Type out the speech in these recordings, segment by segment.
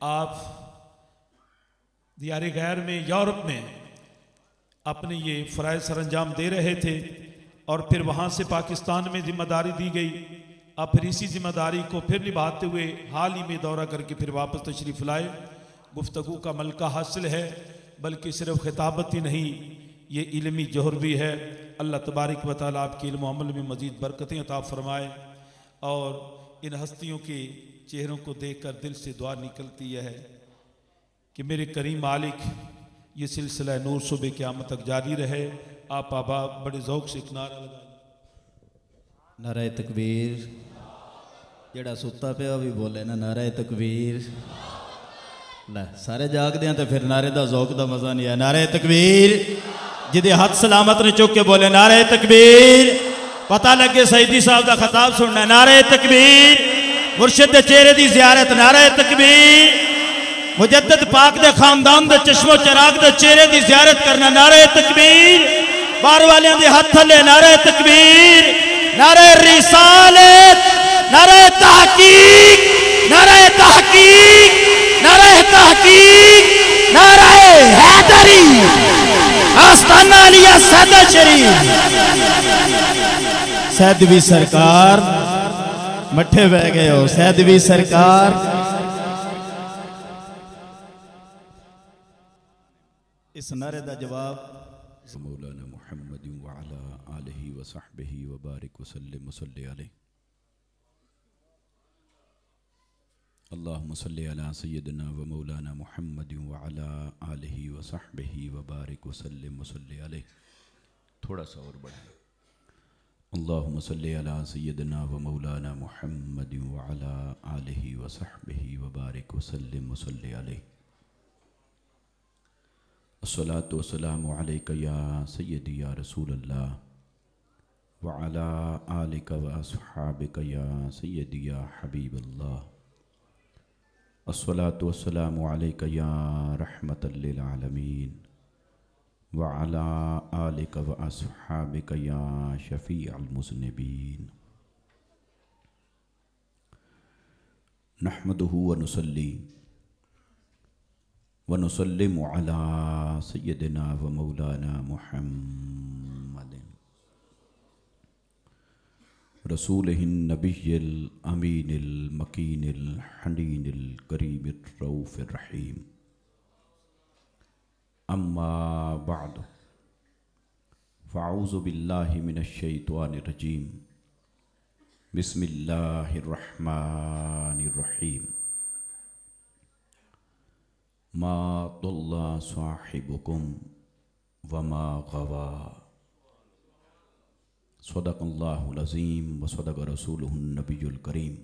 آپ دیار غیر میں یورپ میں اپنے یہ فرائض سر انجام دے رہے تھے اور پھر وہاں سے پاکستان میں ذمہ داری دی گئی. آپ پھر اسی ذمہ داری کو پھر نبھاتے ہوئے حال ہی میں دورہ کر کے پھر واپس تشریف لائے. گفتگو کا ملکہ حاصل ہے، بلکہ صرف خطابت ہی نہیں، یہ علمی جوہر بھی ہے. اللہ تبارک و تعالیٰ آپ کے علم و عمل میں مزید برکتیں عطا فرمائے. اور ان ہستیوں کے چہروں کو دیکھ کر دل سے دعا نکلتی ہے کہ میرے کریم مالک یہ سلسلہ نور صبح قیامت تک جاری رہے. آپ احباب بڑے ذوق سے ایک نعرہ لگا. نعرہ تکبیر. جڑا ستا پیا بھی بولے نا نعرہ تکبیر. لے سارے جاگ دیاں تے پھر نعرے دا ذوق دا مزہ نہیں ہے. نعرہ تکبیر. جدے ہاتھ سلامت نے چک کے بولے نعرہ تکبیر. پتہ لگے سیدی صاحب دا خطاب سننا. نعرہ تکبیر. مرشد دے چہرے دی زیارت. نعرہ تکبیر. مجدد پاک دے خاندان دے چشم و چراغ دے چہرے دی زیارت کرنا. نعرہ تکبیر. بار والیاں دے ہاتھ تھلے. نعرہ تکبیر. نعرہ رسالت. نعرہ تحقیق. نعرہ تحقیق. نعرہ تحقیق. نعرہ حیدری. آستانہ علیہ سیدہ شریف. سیدوی سرکار مٹھے بہ گئے ہو. سیدوی سرکار. اس نعرے دا جواب مولانا محمد وعلا آلہ وصحبہ وبارک وسلم وصلی علیہ. اللہم صلی علی سیدنا و مولانا محمد وعلا آلہ وصحبہ وبارک وسلم وصلی علیہ. تھوڑا سا اور بڑھیں. اللہم صلی علی سیدنا و مولانا محمد وعلا آلہ وصحبہ وبارک وسلم وصلی علیہ. الصلاة والسلام علیکہ یا سیدی یا رسول اللہ وعلا آلک و اصحابک یا سیدی یا حبیب اللہ. الصلاة والسلام علیکہ یا رحمت للعالمین وعلا آلک و اصحابک یا شفیع المذنبین. نحمدہ و نصلی ونسلم علی سیدنا و مولانا محمد رسولہ النبی الامین المکین الحنین الکریم الرؤوف الرحیم. اما بعد فاعوذ باللہ من الشیطان الرجیم. بسم اللہ الرحمن الرحیم. ما ضل صاحبکم وما غوا. صدق اللہ العظیم وصدق رسولہ النبی الکریم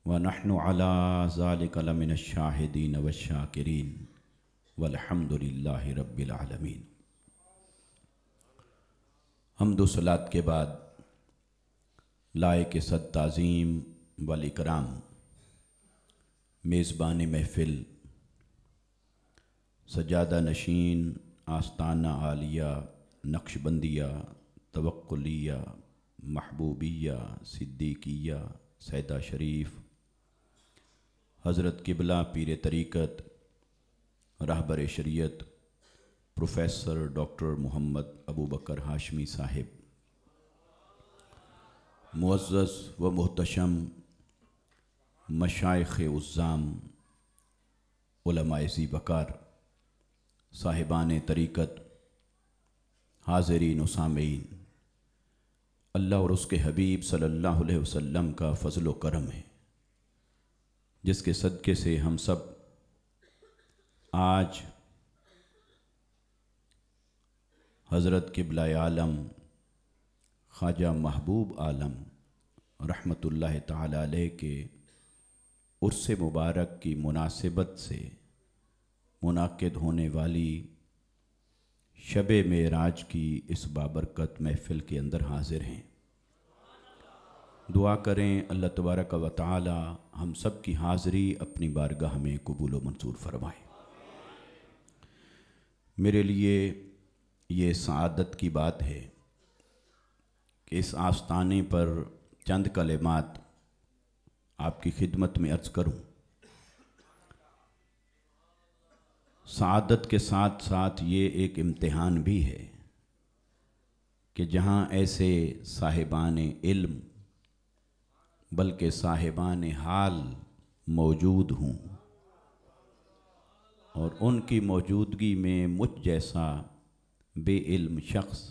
ونحن علی ذالک لمن الشاہدین والشاکرین والحمد للہ رب العالمین. حمد و صلاۃ کے بعد لائق صد تعظیم والاکرام میزبان محفل سجادہ نشین آستانہ عالیہ نقشبندیہ توکلیہ محبوبیہ صدیقیہ سیدہ شریف حضرت قبلہ پیر طریقت راہبر شریعت پروفیسر ڈاکٹر محمد ابو بکر ہاشمی صاحب، معزز و محتشم مشائخ عظام علماء ذی وقار صاحبان طریقت حاضرین و سامعین، اللہ اور اس کے حبیب صلی اللہ علیہ وسلم کا فضل و کرم ہے جس کے صدقے سے ہم سب آج حضرت قبلہ عالم خواجہ محبوب عالم رحمۃ اللہ تعالی علیہ کے عرس مبارک کی مناسبت سے منعقد ہونے والی شب معراج کی اس بابرکت محفل کے اندر حاضر ہیں. دعا کریں اللہ تبارک و تعالی ہم سب کی حاضری اپنی بارگاہ میں قبول و منظور فرمائے. میرے لیے یہ سعادت کی بات ہے کہ اس آستانے پر چند کلمات آپ کی خدمت میں عرض کروں. سعادت کے ساتھ ساتھ یہ ایک امتحان بھی ہے کہ جہاں ایسے صاحبان علم بلکہ صاحبان حال موجود ہوں اور ان کی موجودگی میں مجھ جیسا بے علم شخص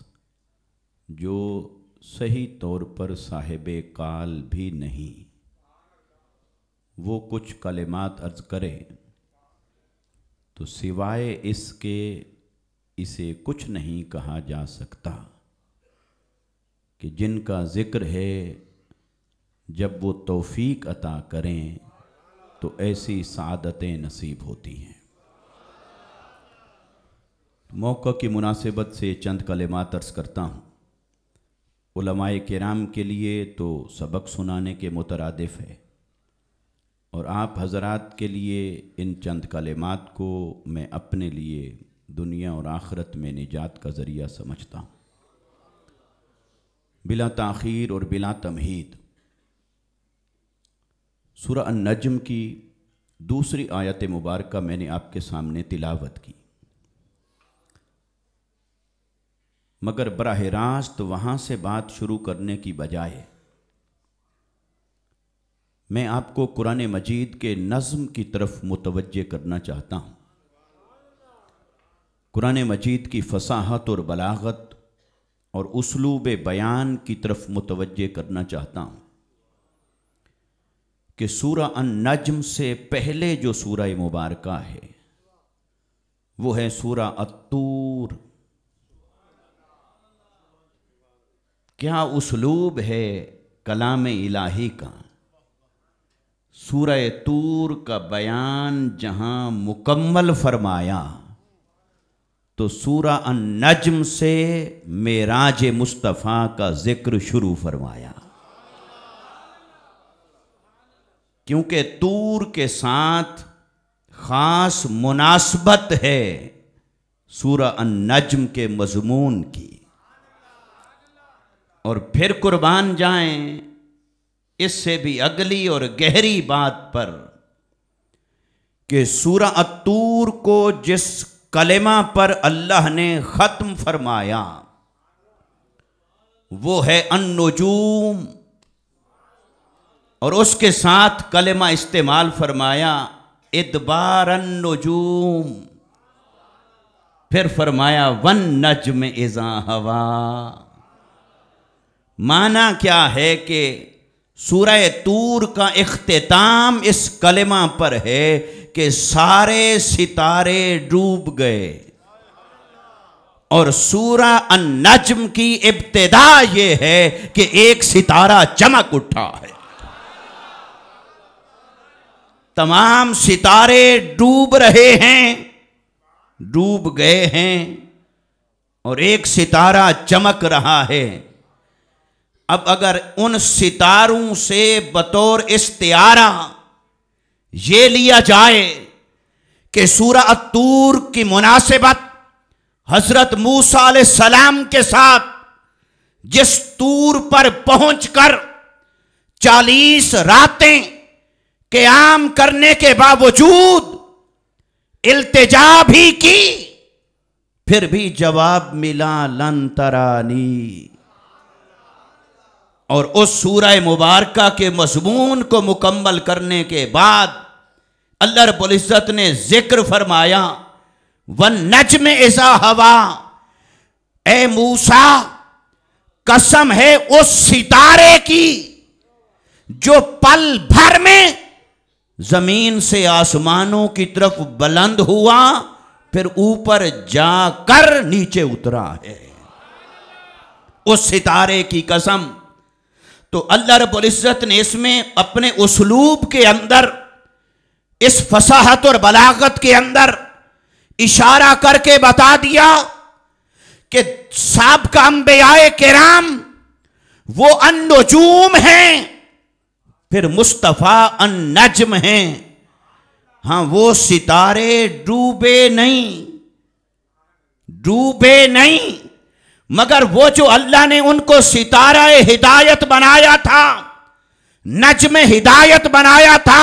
جو صحیح طور پر صاحب قال بھی نہیں، وہ کچھ کلمات عرض کرے تو سوائے اس کے اسے کچھ نہیں کہا جا سکتا کہ جن کا ذکر ہے جب وہ توفیق عطا کریں تو ایسی سعادتیں نصیب ہوتی ہیں۔ موقع کی مناسبت سے چند کلمات عرض کرتا ہوں۔ علماء کرام کے لیے تو سبق سنانے کے مترادف ہے، اور آپ حضرات کے لیے ان چند کلمات کو میں اپنے لیے دنیا اور آخرت میں نجات کا ذریعہ سمجھتا ہوں۔ بلا تاخیر اور بلا تمہید سورہ النجم کی دوسری آیت مبارکہ میں نے آپ کے سامنے تلاوت کی، مگر براہ راست وہاں سے بات شروع کرنے کی بجائے میں آپ کو قرآن مجید کے نظم کی طرف متوجہ کرنا چاہتا ہوں۔ قرآن مجید کی فصاحت اور بلاغت اور اسلوب بیان کی طرف متوجہ کرنا چاہتا ہوں کہ سورہ النجم سے پہلے جو سورہ مبارکہ ہے وہ ہے سورہ الطور۔ کیا اسلوب ہے کلام الہی کا! سورہ طور کا بیان جہاں مکمل فرمایا تو سورہ النجم سے معراج مصطفیٰ کا ذکر شروع فرمایا، کیونکہ طور کے ساتھ خاص مناسبت ہے سورہ النجم کے مضمون کی۔ اور پھر قربان جائیں اس سے بھی اگلی اور گہری بات پر کہ سورہ الطور کو جس کلمہ پر اللہ نے ختم فرمایا وہ ہے النجوم، اور اس کے ساتھ کلمہ استعمال فرمایا ادبار النجوم، پھر فرمایا والنجم اذا ہوا۔ معنی کیا ہے کہ سورہ طور کا اختتام اس کلمہ پر ہے کہ سارے ستارے ڈوب گئے، اور سورہ النجم کی ابتدا یہ ہے کہ ایک ستارہ چمک اٹھا ہے۔ تمام ستارے ڈوب رہے ہیں، ڈوب گئے ہیں، اور ایک ستارہ چمک رہا ہے۔ اب اگر ان ستاروں سے بطور استعارہ یہ لیا جائے کہ سورہ الطور کی مناسبت حضرت موسیٰ علیہ السلام کے ساتھ جس طور پر پہنچ کر 40 راتیں قیام کرنے کے باوجود التجا بھی کی، پھر بھی جواب ملا لن ترانی، اور اس سورہ مبارکہ کے مضمون کو مکمل کرنے کے بعد اللہ رب العزت نے ذکر فرمایا والنجم اذا ہوا۔ اے موسیٰ قسم ہے اس ستارے کی جو پل بھر میں زمین سے آسمانوں کی طرف بلند ہوا پھر اوپر جا کر نیچے اترا ہے، اس ستارے کی قسم۔ تو اللہ رب العزت نے اس میں اپنے اسلوب کے اندر، اس فصاحت اور بلاغت کے اندر اشارہ کر کے بتا دیا کہ سابقہ انبیاء کرام وہ النجوم ہیں، پھر مصطفیٰ النجم ہیں۔ ہاں وہ ستارے ڈوبے نہیں، مگر وہ جو اللہ نے ان کو ستارہ ہدایت بنایا تھا، نجم ہدایت بنایا تھا،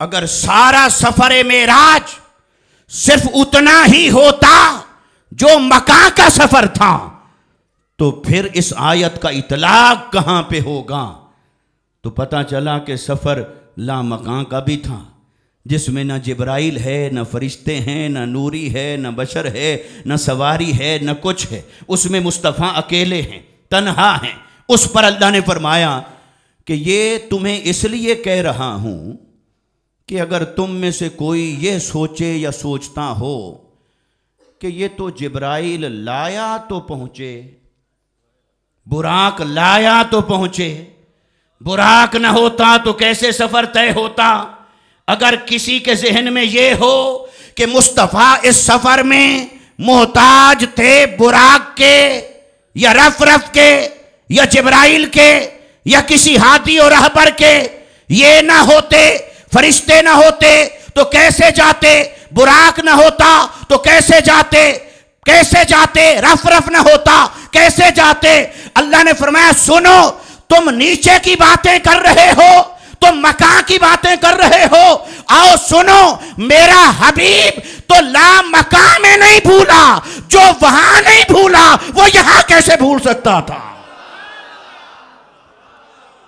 اگر سارا سفر معراج صرف اتنا ہی ہوتا جو مکہ کا سفر تھا تو پھر اس آیت کا اطلاق کہاں پہ ہوگا؟ تو پتہ چلا کہ سفر لا مکان کا بھی تھا، جس میں نہ جبرائیل ہے، نہ فرشتے ہیں، نہ نوری ہے، نہ بشر ہے، نہ سواری ہے، نہ کچھ ہے. اس میں مصطفیٰ اکیلے ہیں، تنہا ہیں. اس پر اللہ نے فرمایا کہ یہ تمہیں اس لیے کہہ رہا ہوں کہ اگر تم میں سے کوئی یہ سوچے یا سوچتا ہو کہ یہ تو جبرائیل لایا تو پہنچے، براق لایا تو پہنچے، براق نہ ہوتا تو کیسے سفر طے ہوتا؟ اگر کسی کے ذہن میں یہ ہو کہ مصطفیٰ اس سفر میں محتاج تھے براق کے یا رف کے یا جبرائیل کے یا کسی ہادی اور رہبر کے، یہ نہ ہوتے، فرشتے نہ ہوتے تو کیسے جاتے؟ براق نہ ہوتا تو کیسے جاتے؟ رف نہ ہوتا کیسے جاتے؟ اللہ نے فرمایا سنو، تم نیچے کی باتیں کر رہے ہو، تم مکان کی باتیں کر رہے ہو، آؤ سنو، میرا حبیب تو لا مکان میں نہیں بھولا، جو وہاں نہیں بھولا وہ یہاں کیسے بھول سکتا تھا؟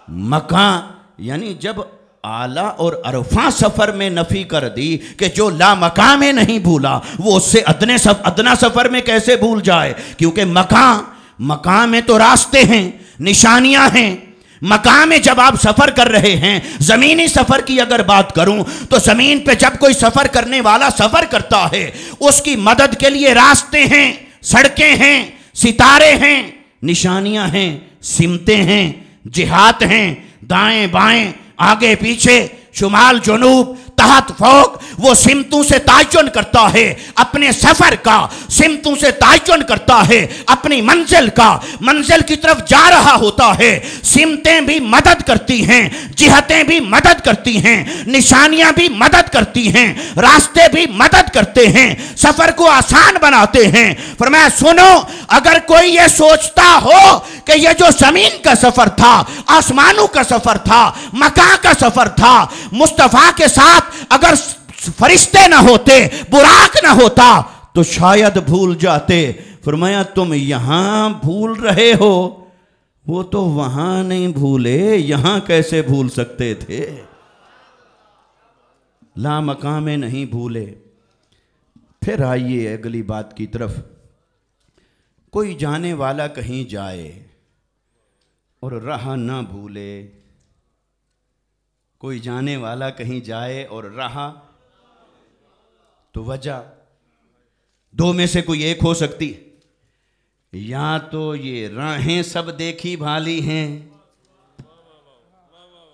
مکان یعنی جب اعلیٰ اور عرفاں سفر میں نفی کر دی کہ جو لا مکان میں نہیں بھولا وہ اس سے ادنا سفر میں کیسے بھول جائے؟ کیونکہ مکان میں تو راستے ہیں، نشانیاں ہیں. مکان میں جب آپ سفر کر رہے ہیں، زمینی سفر کی اگر بات کروں تو زمین پہ جب کوئی سفر کرنے والا سفر کرتا ہے اس کی مدد کے لیے راستے ہیں، سڑکیں ہیں، ستارے ہیں، نشانیاں ہیں، سمتیں ہیں، جہات ہیں، دائیں بائیں، آگے پیچھے، شمال جنوب، تحت فوق. وہ سمتوں سے تعین کرتا ہے اپنے سفر کا، سمتوں سے تعین کرتا ہے اپنی منزل کا، منزل کی طرف جا رہا ہوتا ہے. سمتیں بھی مدد کرتی ہیں، جہتیں بھی مدد کرتی ہیں، نشانیاں بھی مدد کرتی ہیں، راستے بھی مدد کرتے ہیں، سفر کو آسان بناتے ہیں. فرمایا سنو، اگر کوئی یہ سوچتا ہو کہ یہ جو زمین کا سفر تھا، آسمانوں کا سفر تھا، مکان کا سفر تھا، مصطفیٰ کے ساتھ اگر فرشتے نہ ہوتے، براق نہ ہوتا تو شاید بھول جاتے. فرمایا تم یہاں بھول رہے ہو، وہ تو وہاں نہیں بھولے، یہاں کیسے بھول سکتے تھے؟ لا مقام میں نہیں بھولے. پھر آئیے اگلی بات کی طرف. کوئی جانے والا کہیں جائے اور راہ نہ بھولے، کوئی جانے والا کہیں جائے اور راہ، تو وجہ دو میں سے کوئی ایک ہو سکتی ہے. یا تو یہ راہیں سب دیکھی بھالی ہیں،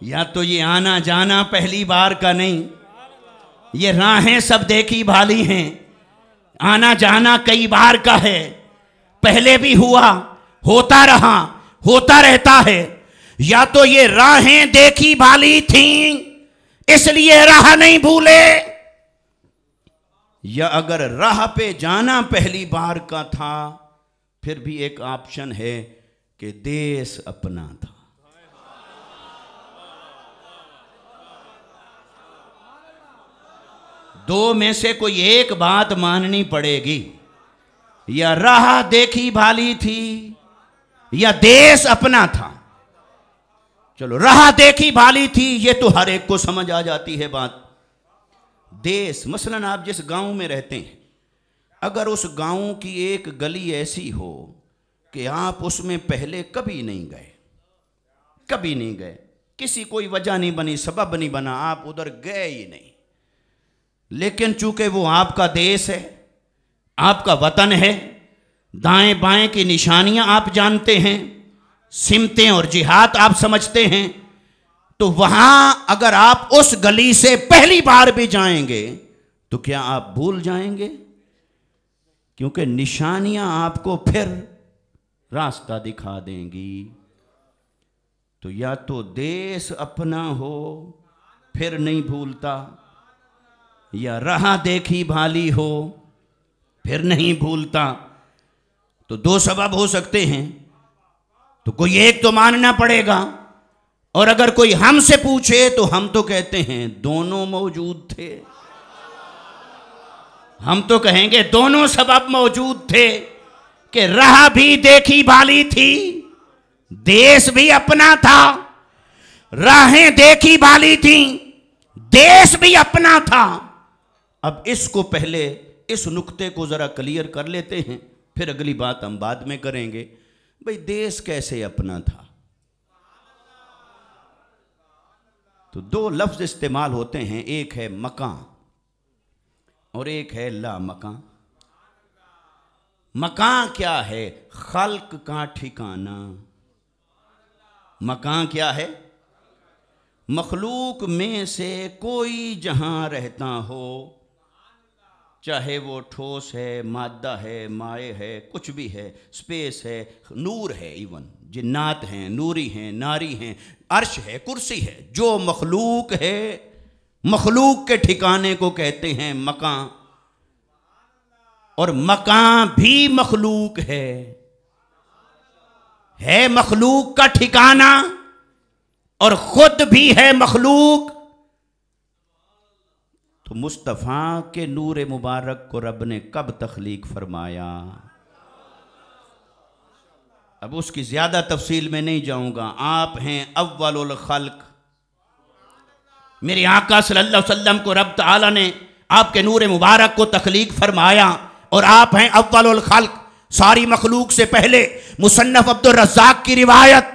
یا تو یہ آنا جانا پہلی بار کا نہیں. یہ راہیں سب دیکھی بھالی ہیں، آنا جانا کئی بار کا ہے، پہلے بھی ہوا، ہوتا رہا، ہوتا رہتا ہے. یا تو یہ راہیں دیکھی بھالی تھیں اس لیے راہ نہیں بھولے، یا اگر راہ پہ جانا پہلی بار کا تھا پھر بھی ایک آپشن ہے کہ دیس اپنا تھا. دو میں سے کوئی ایک بات ماننی پڑے گی، یا راہ دیکھی بھالی تھی یا دیس اپنا تھا. چلو راہ دیکھی بھالی تھی یہ تو ہر ایک کو سمجھ آ جاتی ہے بات. دیس مثلاً آپ جس گاؤں میں رہتے ہیں، اگر اس گاؤں کی ایک گلی ایسی ہو کہ آپ اس میں پہلے کبھی نہیں گئے، کسی کوئی وجہ نہیں بنی، سبب نہیں بنا، آپ ادھر گئے ہی نہیں، لیکن چونکہ وہ آپ کا دیس ہے، آپ کا وطن ہے، دائیں بائیں کی نشانیاں آپ جانتے ہیں، سمتیں اور جہات آپ سمجھتے ہیں، تو وہاں اگر آپ اس گلی سے پہلی بار بھی جائیں گے تو کیا آپ بھول جائیں گے؟ کیونکہ نشانیاں آپ کو پھر راستہ دکھا دیں گی. تو یا تو دیس اپنا ہو پھر نہیں بھولتا، یا راہ دیکھی بھالی ہو پھر نہیں بھولتا. تو دو سبب ہو سکتے ہیں، تو کوئی ایک تو ماننا پڑے گا. اور اگر کوئی ہم سے پوچھے تو ہم تو کہتے ہیں دونوں موجود تھے. ہم تو کہیں گے دونوں سبب موجود تھے کہ راہ بھی دیکھی بھالی تھی، دیس بھی اپنا تھا. راہیں دیکھی بھالی تھیں، دیس بھی اپنا تھا. اب اس کو پہلے اس نقطے کو ذرا کلیئر کر لیتے ہیں، پھر اگلی بات ہم بعد میں کریں گے. بھئی دیس کیسے اپنا تھا؟ تو دو لفظ استعمال ہوتے ہیں، ایک ہے مکان اور ایک ہے لا مکان. مکان کیا ہے؟ خلق کا ٹھکانہ. مکان کیا ہے؟ مخلوق میں سے کوئی جہاں رہتا ہو، چاہے وہ ٹھوس ہے، مادہ ہے، مائع ہے، کچھ بھی ہے، سپیس ہے، نور ہے، ایون جنات ہیں، نوری ہیں، ناری ہیں، عرش ہے، کرسی ہے. جو مخلوق ہے، مخلوق کے ٹھکانے کو کہتے ہیں مکان. اور مکان بھی مخلوق ہے مخلوق کا ٹھکانہ اور خود بھی ہے مخلوق. تو مصطفیٰ کے نور مبارک کو رب نے کب تخلیق فرمایا؟ اب اس کی زیادہ تفصیل میں نہیں جاؤں گا. آپ ہیں اول الخلق. میرے آقا صلی اللہ علیہ وسلم کو رب تعالی نے آپ کے نور مبارک کو تخلیق فرمایا اور آپ ہیں اول الخلق. ساری مخلوق سے پہلے مصنف عبد الرزاق کی روایت،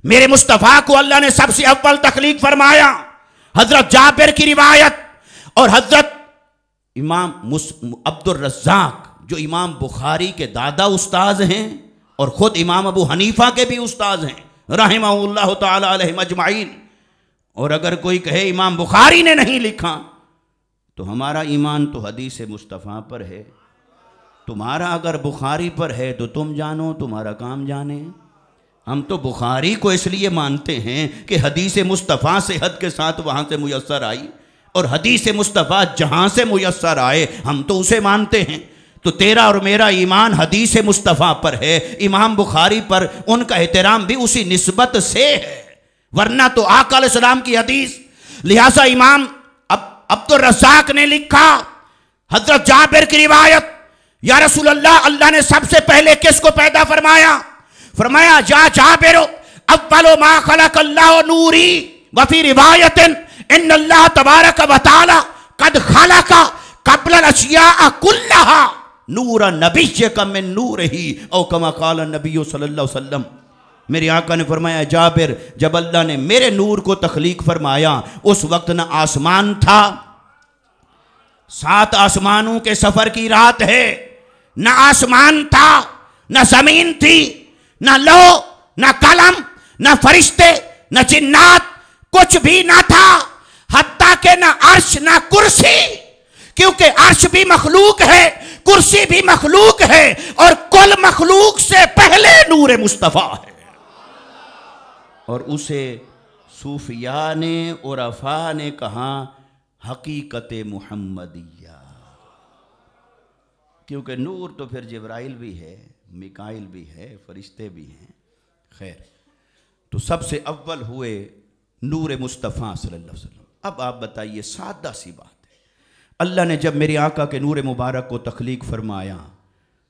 میرے مصطفیٰ کو اللہ نے سب سے اول تخلیق فرمایا. حضرت جابر کی روایت اور حضرت امام عبد الرزاق جو امام بخاری کے دادا استاذ ہیں اور خود امام ابو حنیفہ کے بھی استاذ ہیں رحمہ اللہ تعالی علیہ مجمعین. اور اگر کوئی کہے امام بخاری نے نہیں لکھا تو ہمارا ایمان تو حدیث مصطفیٰ پر ہے. تمہارا اگر بخاری پر ہے تو تم جانو، تمہارا کام جانے. ہم تو بخاری کو اس لیے مانتے ہیں کہ حدیث مصطفیٰ صحت کے ساتھ وہاں سے میسر آئی، اور حدیث مصطفیٰ جہاں سے میسر آئے ہم تو اسے مانتے ہیں. تو تیرا اور میرا ایمان حدیث مصطفیٰ پر ہے. امام بخاری پر ان کا احترام بھی اسی نسبت سے ہے، ورنہ تو آقا علیہ السلام کی حدیث. لہٰذا امام عبد الرزاق نے لکھا حضرت جابر کی روایت، یا رسول اللہ، اللہ نے سب سے پہلے کس کو پیدا فرمایا؟ فرمایا جا جابر اول ما خلق اللہ نوری. وفی روایت ان اللہ تبارک و تعالی قد خلق قبل الاشیاء کلہا نور نبیک من نورہ او کما قال النبی صلی اللہ علیہ وسلم. میرے آقا نے فرمایا جابر، جب اللہ نے میرے نور کو تخلیق فرمایا اس وقت نہ آسمان تھا، 7 آسمانوں کے سفر کی رات ہے، نہ آسمان تھا، نہ زمین تھی، نہ لو، نہ قلم، نہ فرشتے، نہ جنات، کچھ بھی نہ تھا، حتیٰ کہ نہ عرش نہ کرسی، کیونکہ عرش بھی مخلوق ہے، کرسی بھی مخلوق ہے، اور کل مخلوق سے پہلے نور مصطفیٰ ہے. اور اسے صوفیاء نے عرفاء نے کہا حقیقت محمدیہ، کیونکہ نور تو پھر جبرائیل بھی ہے، میکائیل بھی ہے، فرشتے بھی ہیں. خیر، تو سب سے اول ہوئے نور مصطفیٰ صلی اللہ علیہ وسلم. اب آپ بتائیے، سادہ سی بات ہے، اللہ نے جب میرے آقا کے نور مبارک کو تخلیق فرمایا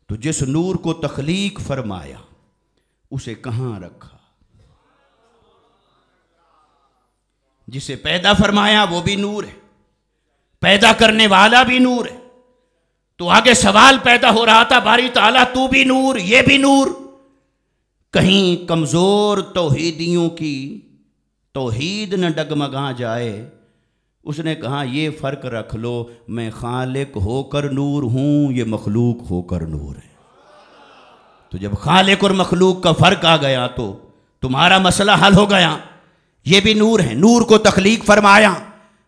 تو جس نور کو تخلیق فرمایا اسے کہاں رکھا؟ جسے پیدا فرمایا وہ بھی نور ہے، پیدا کرنے والا بھی نور ہے. تو آگے سوال پیدا ہو رہا تھا، باری تعالیٰ تو بھی نور، یہ بھی نور. کہیں کمزور توحیدیوں کی توحید نہ ڈگمگا جائے. اس نے کہا یہ فرق رکھ لو، میں خالق ہو کر نور ہوں، یہ مخلوق ہو کر نور ہے. تو جب خالق اور مخلوق کا فرق آ گیا تو تمہارا مسئلہ حل ہو گیا. یہ بھی نور ہے، نور کو تخلیق فرمایا،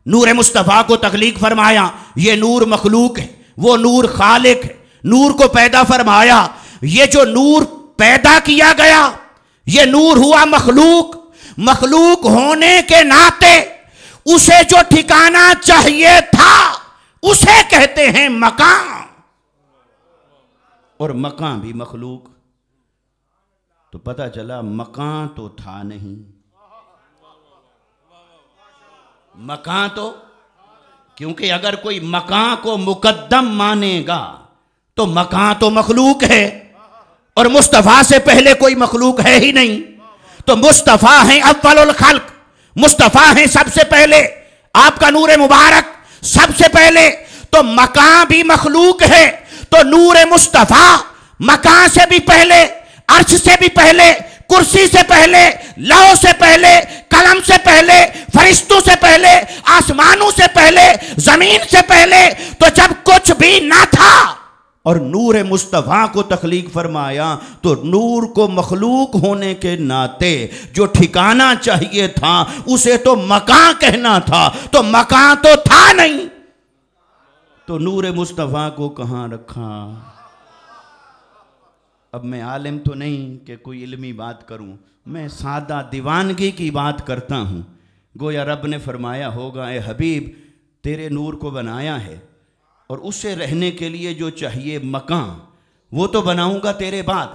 نور مصطفیٰ کو تخلیق فرمایا. یہ نور مخلوق ہے، وہ نور خالق ہے. نور کو پیدا فرمایا، یہ جو نور پیدا کیا گیا یہ نور ہوا مخلوق. مخلوق ہونے کے ناطے اسے جو ٹھکانہ چاہیے تھا اسے کہتے ہیں مکان، اور مکان بھی مخلوق. تو پتہ چلا مکان تو تھا نہیں، مکان تو، کیونکہ اگر کوئی مکان کو مقدم مانے گا تو مکان تو مخلوق ہے، اور مصطفیٰ سے پہلے کوئی مخلوق ہے ہی نہیں، تو مصطفیٰ ہیں اول الخلق، مصطفیٰ ہیں سب سے پہلے، آپ کا نور مبارک سب سے پہلے، تو مکان بھی مخلوق ہے، تو نور مصطفیٰ مکان سے بھی پہلے، عرش سے بھی پہلے، کرسی سے پہلے، لوح سے پہلے، قلم سے پہلے، فرشتوں سے پہلے، آسمانوں سے پہلے، زمین سے پہلے، تو جب کچھ بھی نہ تھا اور نور مصطفیٰ کو تخلیق فرمایا تو نور کو مخلوق ہونے کے ناطے جو ٹھکانہ چاہیے تھا اسے تو مکان کہنا تھا، تو مکان تو تھا نہیں، تو نور مصطفیٰ کو کہاں رکھا؟ اب میں عالم تو نہیں کہ کوئی علمی بات کروں، میں سادہ دیوانگی کی بات کرتا ہوں۔ گویا رب نے فرمایا ہوگا اے حبیب تیرے نور کو بنایا ہے اور اسے رہنے کے لیے جو چاہیے مکان وہ تو بناؤں گا تیرے بعد،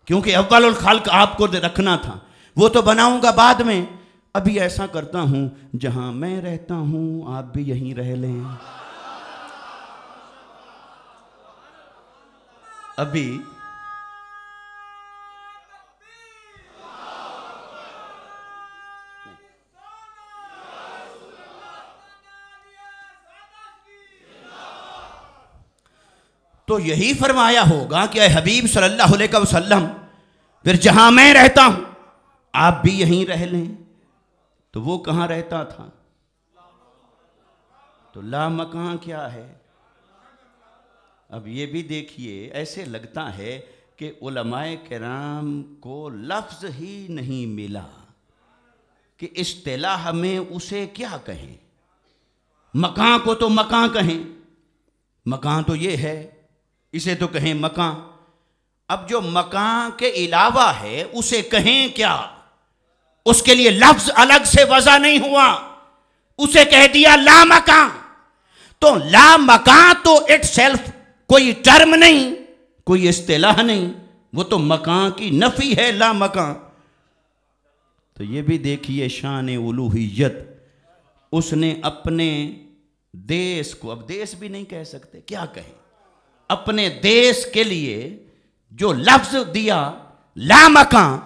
کیونکہ اول الخلق آپ کو رکھنا تھا، وہ تو بناؤں گا بعد میں۔ ابھی ایسا کرتا ہوں جہاں میں رہتا ہوں آپ بھی یہیں رہ لیں۔ ابھی تو یہی فرمایا ہوگا کہ اے حبیب صلی اللہ علیہ وسلم پھر جہاں میں رہتا ہوں آپ بھی یہیں رہ لیں، تو وہ کہاں رہتا تھا؟ تو لا مکان کیا ہے؟ اب یہ بھی دیکھیے، ایسے لگتا ہے کہ علماء کرام کو لفظ ہی نہیں ملا کہ اصطلاح میں اسے کیا کہیں۔ مکان کو تو مکان کہیں، مکان تو یہ ہے، اسے تو کہیں مکان۔ اب جو مکان کے علاوہ ہے اسے کہیں کیا؟ اس کے لیے لفظ الگ سے وضع نہیں ہوا، اسے کہہ دیا لا مکان۔ تو لا مکان تو اٹ سیلف کوئی ٹرم نہیں، کوئی اصطلاح نہیں، وہ تو مکان کی نفی ہے، لا مکان۔ تو یہ بھی دیکھیے شان الوہیت، اس نے اپنے دیس کو، اب دیس بھی نہیں کہہ سکتے، کیا کہیں، اپنے دیس کے لیے جو لفظ دیا لا مکان،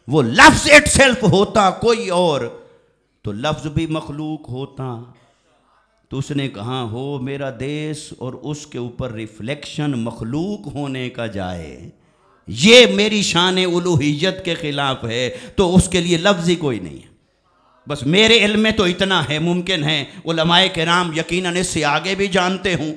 وہ لفظ اٹ سیلف ہوتا کوئی اور تو لفظ بھی مخلوق ہوتا، تو اس نے کہا ہو میرا دیس اور اس کے اوپر ریفلیکشن مخلوق ہونے کا جائے، یہ میری شان الوہیت کے خلاف ہے، تو اس کے لیے لفظ ہی کوئی نہیں ہے۔ بس میرے علم میں تو اتنا ہے، ممکن ہے علماء کرام یقیناً اس سے آگے بھی جانتے ہوں،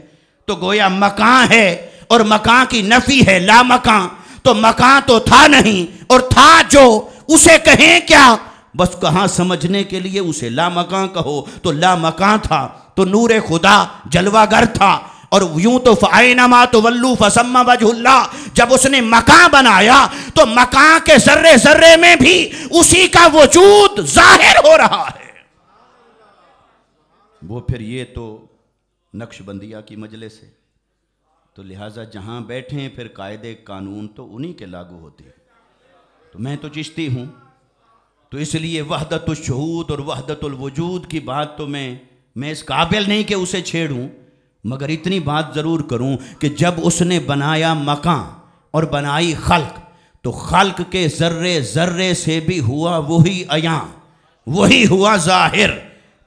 تو گویا مکان ہے اور مکان کی نفی ہے لا مکان، تو مکان تو تھا نہیں، اور تھا جو اسے کہیں کیا؟ بس کہاں سمجھنے کے لیے اسے لا مکان کہو، تو لا مکان تھا، تو نور خدا جلوہ گر تھا، اور یوں تو فَأَيْنَمَا تُوَلُّوا فَثَمَّ وَجْهُ اللَّهِ، جب اس نے مکان بنایا تو مکان کے ذرے ذرے میں بھی اسی کا وجود ظاہر ہو رہا ہے۔ وہ پھر یہ تو نقش بندیہ کی مجلس ہے، تو لہٰذا جہاں بیٹھیں پھر قاعدے قانون تو انہی کے لاگو ہوتے ہیں۔ تو میں تو چشتی ہوں، تو اس لیے وحدت الشہود اور وحدت الوجود کی بات تو میں اس قابل نہیں کہ اسے چھیڑوں، مگر اتنی بات ضرور کروں کہ جب اس نے بنایا مکان اور بنائی خلق، تو خلق کے ذرے ذرے سے بھی ہوا وہی عیاں، وہی ہوا ظاہر،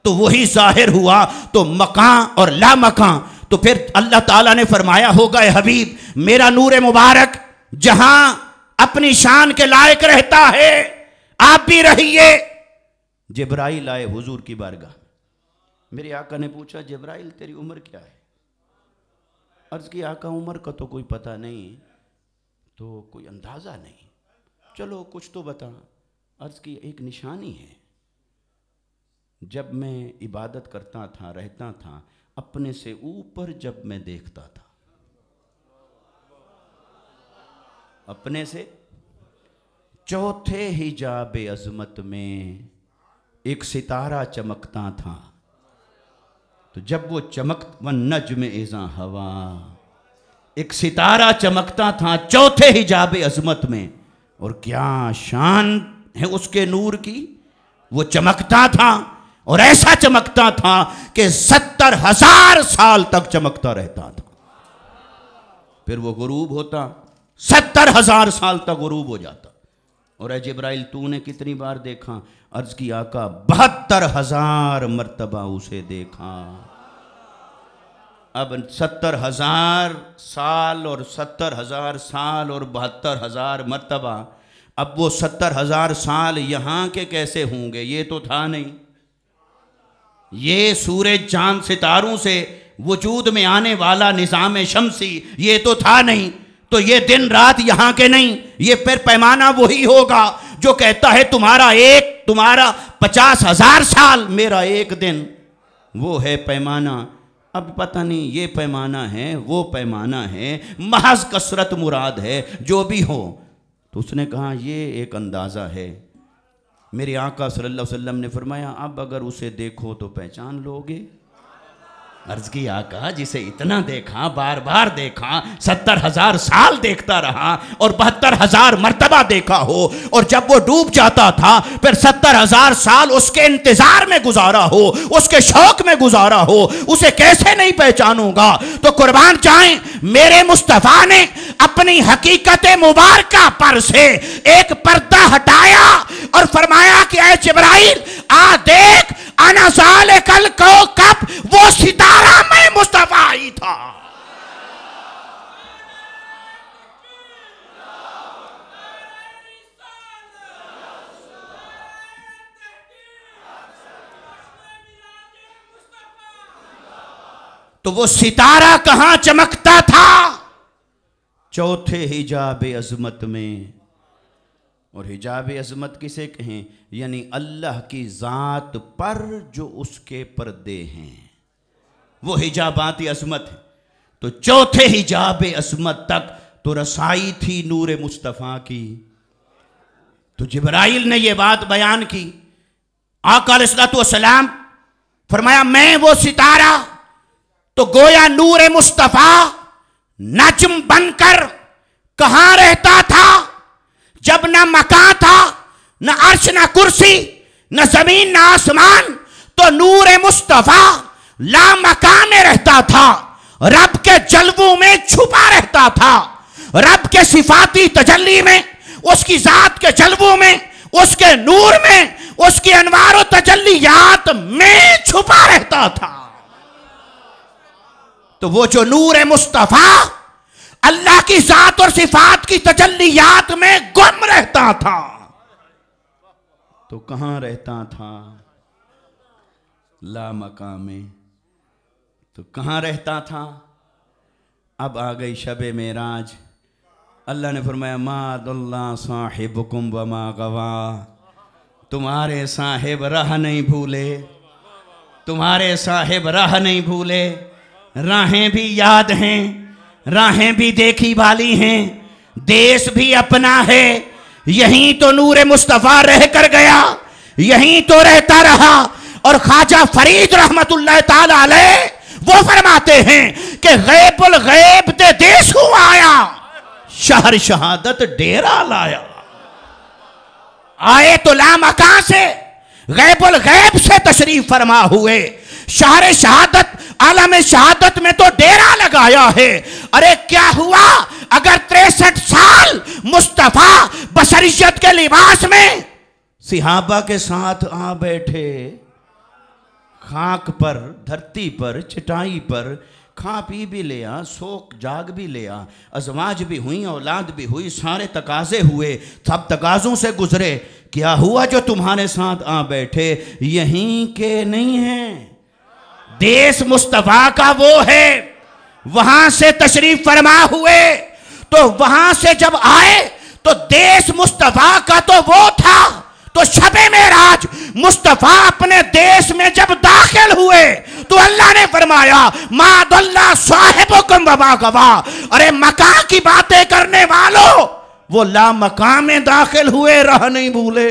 تو وہی ظاہر ہوا، تو مکان اور لا مکان۔ تو پھر اللہ تعالیٰ نے فرمایا ہوگا اے حبیب میرا نور مبارک جہاں اپنی شان کے لائق رہتا ہے آپ بھی رہیے۔ جبرائیل آئے حضور کی بارگاہ، میرے آقا نے پوچھا جبرائیل تیری عمر کیا ہے؟ عرض کی آقا عمر کا تو کوئی پتہ نہیں، تو کوئی اندازہ نہیں، چلو کچھ تو بتا۔ عرض کی ایک نشانی ہے، جب میں عبادت کرتا تھا رہتا تھا اپنے سے اوپر جب میں دیکھتا تھا، اپنے سے چوتھے حجاب عظمت میں ایک ستارہ چمکتا تھا، تو جب وہ والنجم اذا ہوا، ایک ستارہ چمکتا تھا چوتھے حجاب عظمت میں، اور کیا شان ہے اس کے نور کی، وہ چمکتا تھا اور ایسا چمکتا تھا کہ 70,000 سال تک چمکتا رہتا تھا. پھر وہ غروب ہوتا، 70,000 سال تک غروب ہو جاتا. اور اے جبرائیل تو نے کتنی بار دیکھا؟ عرض کی آقا 72,000 مرتبہ اسے دیکھا. اب 70,000 سال اور 70,000 سال اور 72,000 مرتبہ. اب وہ 70,000 سال یہاں کے کیسے ہوں گے؟ یہ تو تھا نہیں. یہ سورج چاند ستاروں سے وجود میں آنے والا نظام شمسی یہ تو تھا نہیں. تو یہ دن رات یہاں کے نہیں. یہ پھر پیمانہ وہی ہوگا جو کہتا ہے تمہارا 50,000 سال میرا ایک دن. وہ ہے پیمانہ. اب پتہ نہیں یہ پیمانہ ہے وہ پیمانہ ہے، محض کثرت مراد ہے. جو بھی ہو تو اس نے کہا یہ ایک اندازہ ہے. میرے آقا صلی اللہ علیہ وسلم نے فرمایا اب اگر اسے دیکھو تو پہچان لو گے. عرض کی آقا جسے اتنا دیکھا، بار بار دیکھا، 70,000 سال دیکھتا رہا اور 72,000 مرتبہ دیکھا ہو، اور جب وہ ڈوب جاتا تھا پھر 70,000 سال اس کے انتظار میں گزارا ہو، اس کے شوق میں گزارا ہو، اسے کیسے نہیں پہچانوں گا؟ تو قربان جائیں میرے مصطفیٰ نے اپنی حقیقت مبارکہ پر سے ایک پردہ ہٹایا اور فرمایا کہ اے جبرائیل آ دیکھ، انا ذالک الکوکب، وہ ستارہ میں مصطفیٰ ہی تھا. تو وہ ستارہ کہاں چمکتا تھا؟ چوتھے حجاب عظمت میں. اور حجاب عظمت کسے کہیں؟ یعنی اللہ کی ذات پر جو اس کے پردے ہیں وہ حجابات عظمت ہے. تو چوتھے حجاب عظمت تک تو رسائی تھی نور مصطفیٰ کی. تو جبرائیل نے یہ بات بیان کی. آقا علیہ السلام فرمایا میں وہ ستارہ. تو گویا نور مصطفیٰ نجم بن کر کہاں رہتا تھا جب نہ مکان تھا، نہ عرش نہ کرسی، نہ زمین نہ آسمان؟ تو نور مصطفیٰ لا مکان میں رہتا تھا، رب کے جلووں میں چھپا رہتا تھا، رب کے صفاتی تجلی میں، اس کی ذات کے جلووں میں، اس کے نور میں، اس کی انوار و تجلیات میں چھپا رہتا تھا. تو وہ جو نور مصطفیٰ اللہ کی ذات اور صفات کی تجلیات میں گم رہتا تھا، تو کہاں رہتا تھا؟ لا مقام میں. تو کہاں رہتا تھا؟ اب آ گئی شب معراج. اللہ نے فرمایا ما ضل صاحبکم وما غوا. تمہارے صاحب راہ نہیں بھولے، تمہارے صاحب راہ نہیں بھولے. راہیں بھی یاد ہیں، راہیں بھی دیکھی والی ہیں، دیس بھی اپنا ہے. یہیں تو نور مصطفیٰ رہ کر گیا، یہیں تو رہتا رہا. اور خواجہ فرید رحمت اللہ تعالی علیہ وہ فرماتے ہیں کہ غیب الغیب دے دیس ہو آیا، شہر شہادت ڈیرا لایا. آئے تو لا مکان سے، غیب الغیب سے تشریف فرما ہوئے، شہر شہادت عالم شہادت میں تو ڈیرا لگایا ہے. ارے کیا ہوا اگر 63 سال مصطفیٰ بشریت کے لباس میں صحابہ کے ساتھ آ بیٹھے، خاک پر، دھرتی پر، چٹائی پر، کھا پی بھی لیا، سوک جاگ بھی لیا، ازواج بھی ہوئیں، اولاد بھی ہوئی، سارے تقاضے ہوئے، سب تقاضوں سے گزرے. کیا ہوا جو تمہارے ساتھ آ بیٹھے یہیں کے نہیں ہیں؟ دیس مصطفیٰ کا وہ ہے، وہاں سے تشریف فرما ہوئے. تو وہاں سے جب آئے تو دیس مصطفیٰ کا تو وہ تھا. تو شب معراج مصطفیٰ اپنے دیس میں جب داخل ہوئے تو اللہ نے فرمایا ما ضل صاحبکم وما غوا. ارے مکان کی باتیں کرنے والوں، وہ لا مکان میں داخل ہوئے، راہ نہیں بھولے.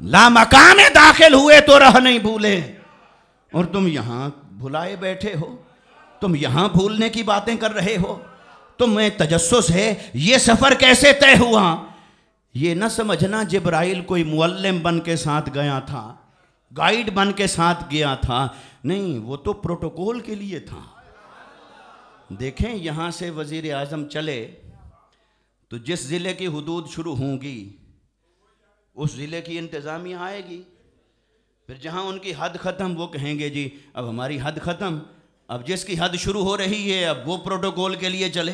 لا مقام میں داخل ہوئے تو راہ نہیں بھولے. اور تم یہاں بھلائے بیٹھے ہو، تم یہاں بھولنے کی باتیں کر رہے ہو. تمہیں تجسس ہے یہ سفر کیسے طے ہوا؟ یہ نہ سمجھنا جبرائیل کوئی معلم بن کے ساتھ گیا تھا، گائیڈ بن کے ساتھ گیا تھا، نہیں، وہ تو پروٹوکول کے لیے تھا۔ دیکھیں یہاں سے وزیر اعظم چلے تو جس ضلع کی حدود شروع ہوں گی اس ضلع کی انتظامیہ آئے گی، پھر جہاں ان کی حد ختم وہ کہیں گے جی اب ہماری حد ختم، اب جس کی حد شروع ہو رہی ہے اب وہ پروٹوکول کے لیے چلے،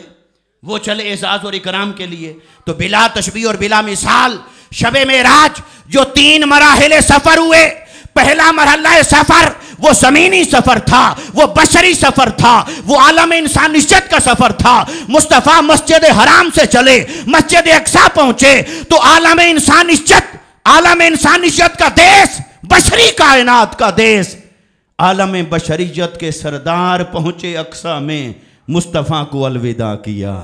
وہ چلے اعزاز اور اکرام کے لیے۔ تو بلا تشبیہ اور بلا مثال شب معراج جو 3 مراحل سفر ہوئے، پہلا مرحلہ سفر وہ زمینی سفر تھا، وہ بشری سفر تھا، وہ عالم انسانیت کا سفر تھا۔ مصطفیٰ مسجد حرام سے چلے، مسجد اقصی پہنچے تو عالم انسانیت کا دیس، بشری کائنات کا دیس، عالم بشریت کے سردار پہنچے اقصی میں، مصطفیٰ کو الوداع کیا۔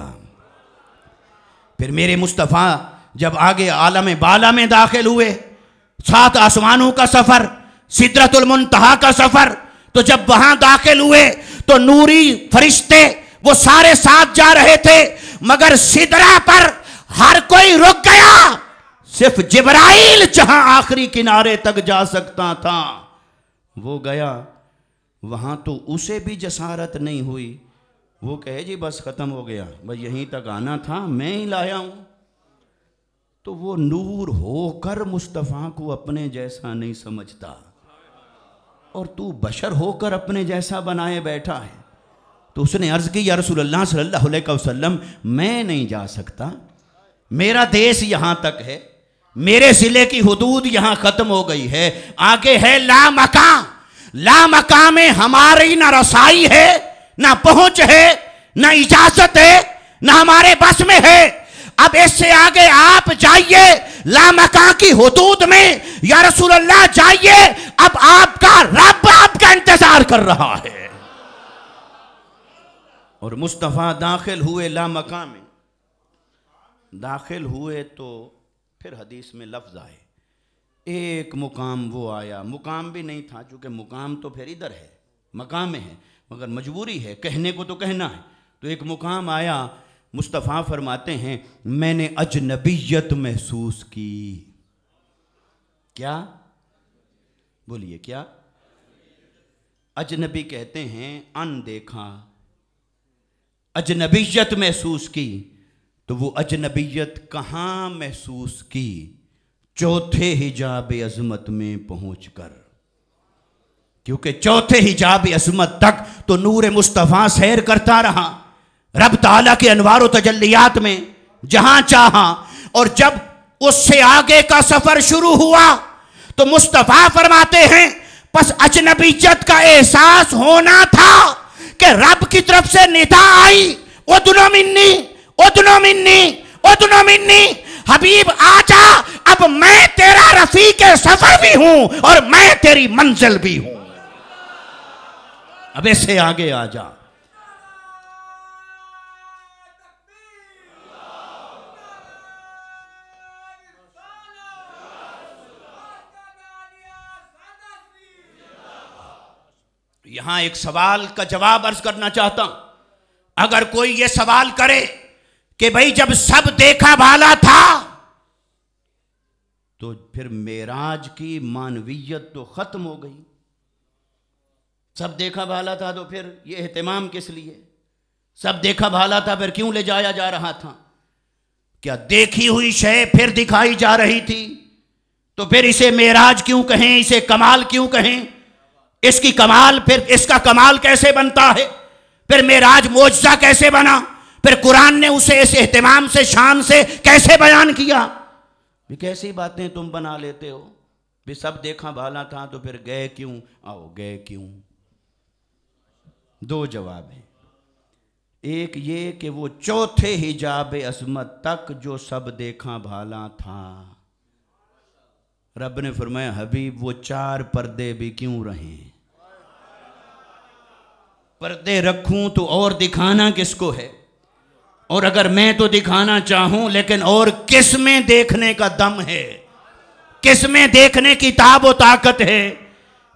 پھر میرے مصطفیٰ جب آگے عالم بالا میں داخل ہوئے، 7 آسمانوں کا سفر، سدرۃ المنتہا کا سفر، تو جب وہاں داخل ہوئے تو نوری فرشتے وہ سارے ساتھ جا رہے تھے، مگر سدرہ پر ہر کوئی رک گیا، صرف جبرائیل جہاں آخری کنارے تک جا سکتا تھا وہ گیا۔ وہاں تو اسے بھی جسارت نہیں ہوئی، وہ کہے جی بس ختم ہو گیا، بس یہیں تک آنا تھا، میں ہی لایا ہوں۔ تو وہ نور ہو کر مصطفیٰ کو اپنے جیسا نہیں سمجھتا، اور تو بشر ہو کر اپنے جیسا بنائے بیٹھا ہے۔ تو اس نے عرض کی یا رسول اللہ صلی اللہ علیہ وسلم میں نہیں جا سکتا، میرا دیس یہاں تک ہے، میرے ضلع کی حدود یہاں ختم ہو گئی ہے، آگے ہے لا مکان، لا مکان میں ہماری نہ رسائی ہے، نہ پہنچ ہے، نہ اجازت ہے، نہ ہمارے بس میں ہے۔ اب اس سے آگے آپ جائیے لا مکان کی حدود میں، یا رسول اللہ جائیے، اب آپ کا رب آپ کا انتظار کر رہا ہے۔ اور مصطفیٰ داخل ہوئے لا مکان میں، داخل ہوئے تو پھر حدیث میں لفظ آئے، ایک مقام وہ آیا، مقام بھی نہیں تھا چونکہ مقام تو پھر ادھر ہے، مقام میں ہے، مگر مجبوری ہے، کہنے کو تو کہنا ہے، تو ایک مقام آیا، مصطفیٰ فرماتے ہیں میں نے اجنبیت محسوس کی۔ کیا؟ بولیے کیا؟ اجنبی کہتے ہیں ان دیکھا، اجنبیت محسوس کی، تو وہ اجنبیت کہاں محسوس کی؟ چوتھے حجاب عظمت میں پہنچ کر، کیونکہ چوتھے حجاب عظمت تک تو نور مصطفیٰ سیر کرتا رہا رب تعالیٰ کے انوار و تجلیات میں جہاں چاہا، اور جب اس سے آگے کا سفر شروع ہوا تو مصطفیٰ فرماتے ہیں پس اجنبیت کا احساس ہونا تھا کہ رب کی طرف سے ندا آئی، ادنو منی، ادنو منی، ادنو منی، حبیب آجا، اب میں تیرا رفیق سفر بھی ہوں اور میں تیری منزل بھی ہوں، اب اس سے آگے آجا۔ یہاں ایک سوال کا جواب عرض کرنا چاہتا ہوں۔ اگر کوئی یہ سوال کرے کہ بھئی جب سب دیکھا بھالا تھا تو پھر معراج کی معنویت تو ختم ہو گئی، سب دیکھا بھالا تھا تو پھر یہ اہتمام کس لیے؟ سب دیکھا بھالا تھا پھر کیوں لے جایا جا رہا تھا؟ کیا دیکھی ہوئی شے پھر دکھائی جا رہی تھی؟ تو پھر اسے معراج کیوں کہیں، اسے کمال کیوں کہیں؟ اس کی کمال، پھر اس کا کمال کیسے بنتا ہے؟ پھر معراج معجزہ کیسے بنا؟ پھر قرآن نے اسے اس اہتمام سے، شان سے کیسے بیان کیا؟ بھی کیسی باتیں تم بنا لیتے ہو؟ بھی سب دیکھا بھالا تھا تو پھر گئے کیوں؟ آؤ گئے کیوں؟ 2 جواب ہیں۔ ایک یہ کہ وہ چوتھے حجاب عظمت تک جو سب دیکھا بھالا تھا، رب نے فرمایا حبیب وہ 4 پردے بھی کیوں رہیں؟ پردے رکھوں تو اور دکھانا کس کو ہے؟ اور اگر میں تو دکھانا چاہوں لیکن اور کس میں دیکھنے کا دم ہے؟ کس میں دیکھنے کی تاب و طاقت ہے؟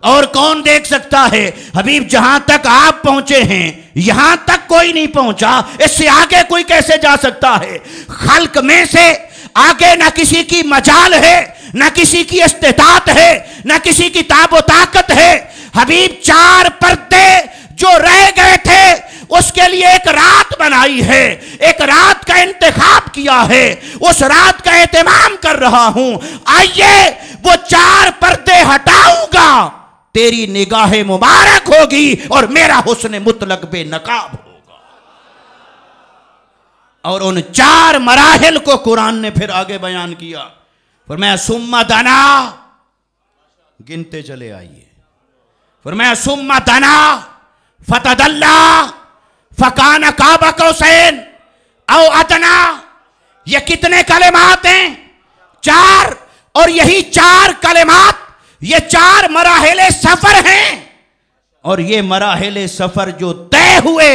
اور کون دیکھ سکتا ہے؟ حبیب جہاں تک آپ پہنچے ہیں یہاں تک کوئی نہیں پہنچا، اس سے آگے کوئی کیسے جا سکتا ہے؟ خلق میں سے آگے نہ کسی کی مجال ہے، نہ کسی کی استطاعت ہے، نہ کسی کی تاب و طاقت ہے۔ حبیب 4 پردے جو رہ گئے تھے اس کے لیے ایک رات بنائی ہے، ایک رات کا انتخاب کیا ہے، اس رات کا اہتمام کر رہا ہوں۔ آئیے وہ 4 پردے ہٹاؤں گا، تیری نگاہ مبارک ہوگی اور میرا حسن مطلق بے نقاب ہوگا۔ اور ان 4 مراحل کو قرآن نے پھر آگے بیان کیا، فرمایا ثم دنا، گنتے چلے آئیے، فرمایا ثم دنا فتدلا فکان قاب قوسین او ادنا۔ یہ کتنے کلمات ہیں؟ 4، اور یہی 4 کلمات، یہ 4 مراحل سفر ہیں، اور یہ مراحل سفر جو طے ہوئے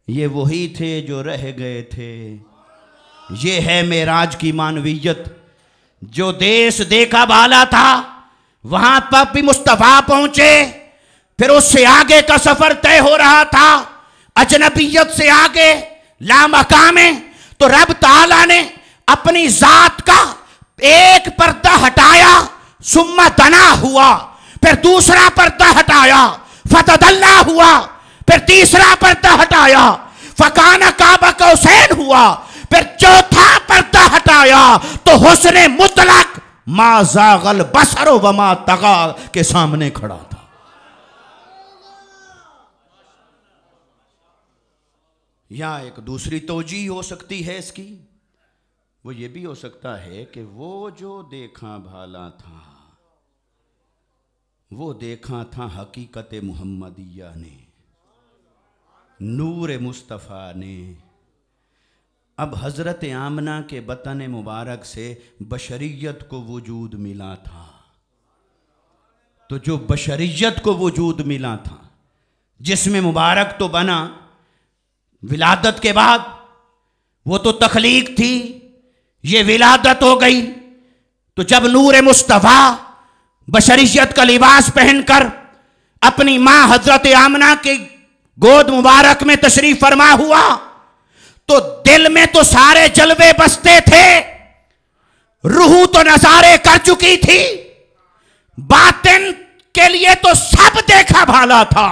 یہ وہی تھے جو رہ گئے تھے۔ یہ ہے معراج کی معنویت۔ جو دیس دیکھا بالا تھا وہاں پر بھی مصطفیٰ پہنچے، پھر اس سے آگے کا سفر طے ہو رہا تھا، اجنبیت سے آگے لامقام، تو رب تعالیٰ نے اپنی ذات کا ایک پردہ ہٹایا، ثم دنا ہوا، پھر دوسرا پردہ ہٹایا، فتدلا ہوا، پھر تیسرا پردہ ہٹایا، فکان قاب قوسین ہوا، پھر چوتھا پردہ ہٹایا تو حسن مطلق ما زاغ البصر وما طغى کے سامنے کھڑا تھا۔ یہاں ایک دوسری توجیہ ہو سکتی ہے اس کی، وہ یہ بھی ہو سکتا ہے کہ وہ جو دیکھا بھالا تھا وہ دیکھا تھا حقیقت محمدیہ نے، نور مصطفیٰ نے۔ اب حضرت آمنہ کے بطن مبارک سے بشریت کو وجود ملا تھا، تو جو بشریت کو وجود ملا تھا، جسم مبارک تو بنا ولادت کے بعد، وہ تو تخلیق تھی، یہ ولادت ہو گئی، تو جب نور مصطفیٰ بشریت کا لباس پہن کر اپنی ماں حضرت آمنہ کی گود مبارک میں تشریف فرما ہوا، تو دل میں تو سارے جلوے بستے تھے، روح تو نظارے کر چکی تھی، باطن کے لیے تو سب دیکھا بھالا تھا،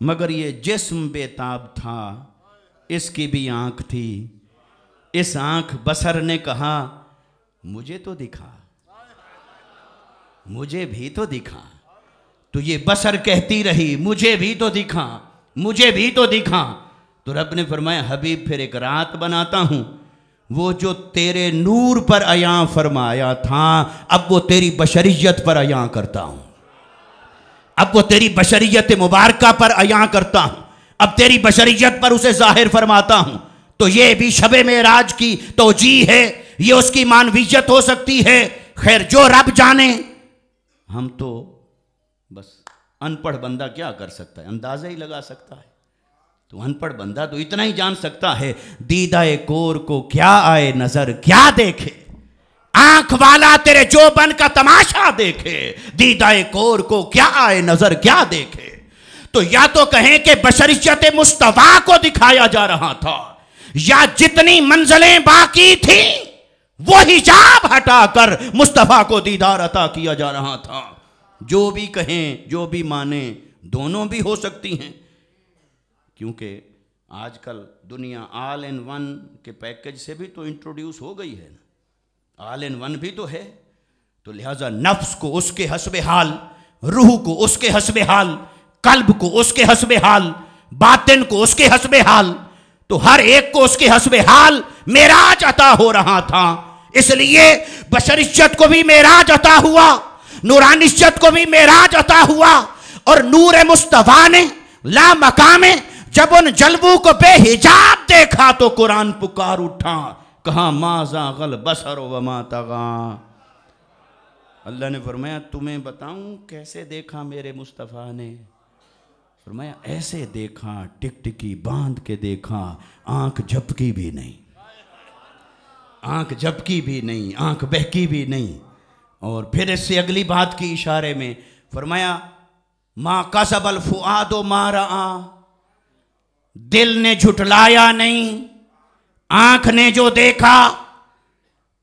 مگر یہ جسم بے تاب تھا، اس کی بھی آنکھ تھی۔ اس آنکھ بصر نے کہا مجھے تو دکھا، مجھے بھی تو دکھا، تو یہ بصر کہتی رہی مجھے بھی تو دکھا، مجھے بھی تو دکھا۔ تو رب نے فرمایا حبیب پھر ایک رات بناتا ہوں، وہ جو تیرے نور پر عیاں فرمایا تھا اب وہ تیری بشریت پر عیاں کرتا ہوں، اب وہ تیری بشریت مبارکہ پر عیاں کرتا ہوں، اب تیری بشریت پر اسے ظاہر فرماتا ہوں۔ تو یہ بھی شب معراج کی توجیہ ہے، یہ اس کی معنویت ہو سکتی ہے۔ خیر جو رب جانے، ہم تو بس ان پڑھ بندہ کیا کر سکتا ہے، اندازہ ہی لگا سکتا ہے۔ تو ان پڑھ بندہ تو اتنا ہی جان سکتا ہے، دیدہ کور کو کیا آئے نظر کیا دیکھے، آنکھ والا تیرے جوبن کا تماشا دیکھے، دیدہ کور کو کیا آئے نظر کیا دیکھے۔ تو یا تو کہیں کہ بشریت مصطفیٰ کو دکھایا جا رہا تھا، یا جتنی منزلیں باقی تھیں وہ حجاب ہٹا کر مصطفیٰ کو دیدار عطا کیا جا رہا تھا۔ جو بھی کہیں جو بھی مانیں، دونوں بھی ہو سکتی ہیں، کیونکہ آج کل دنیا آل ان ون کے پیکج سے بھی تو انٹروڈیوس ہو گئی ہے، آل ان ون بھی تو ہے، تو لہٰذا نفس کو اس کے حسب حال، روح کو اس کے حسب حال، قلب کو اس کے حسب حال، باطن کو اس کے حسب حال، تو ہر ایک کو اس کے حسب حال معراج عطا ہو رہا تھا۔ اس لیے بشریت کو بھی معراج عطا ہوا، نورانیت کو بھی معراج عطا ہوا، اور نور مصطفیٰ نے لا مقام جب ان جلووں کو بے حجاب دیکھا تو قرآن پکار اٹھا، کہا ما زاغ البصر وما طغى۔ اللہ نے فرمایا تمہیں بتاؤں کیسے دیکھا میرے مصطفیٰ نے؟ فرمایا ایسے دیکھا، ٹک ٹکی باندھ کے دیکھا، آنکھ جھپکی بھی نہیں، آنکھ جھپکی بھی نہیں، آنکھ بہکی بھی نہیں۔ اور پھر اس سے اگلی بات کی اشارے میں فرمایا ما کذب الفؤاد ما رأى، دل نے جھٹلایا نہیں، آنکھ نے جو دیکھا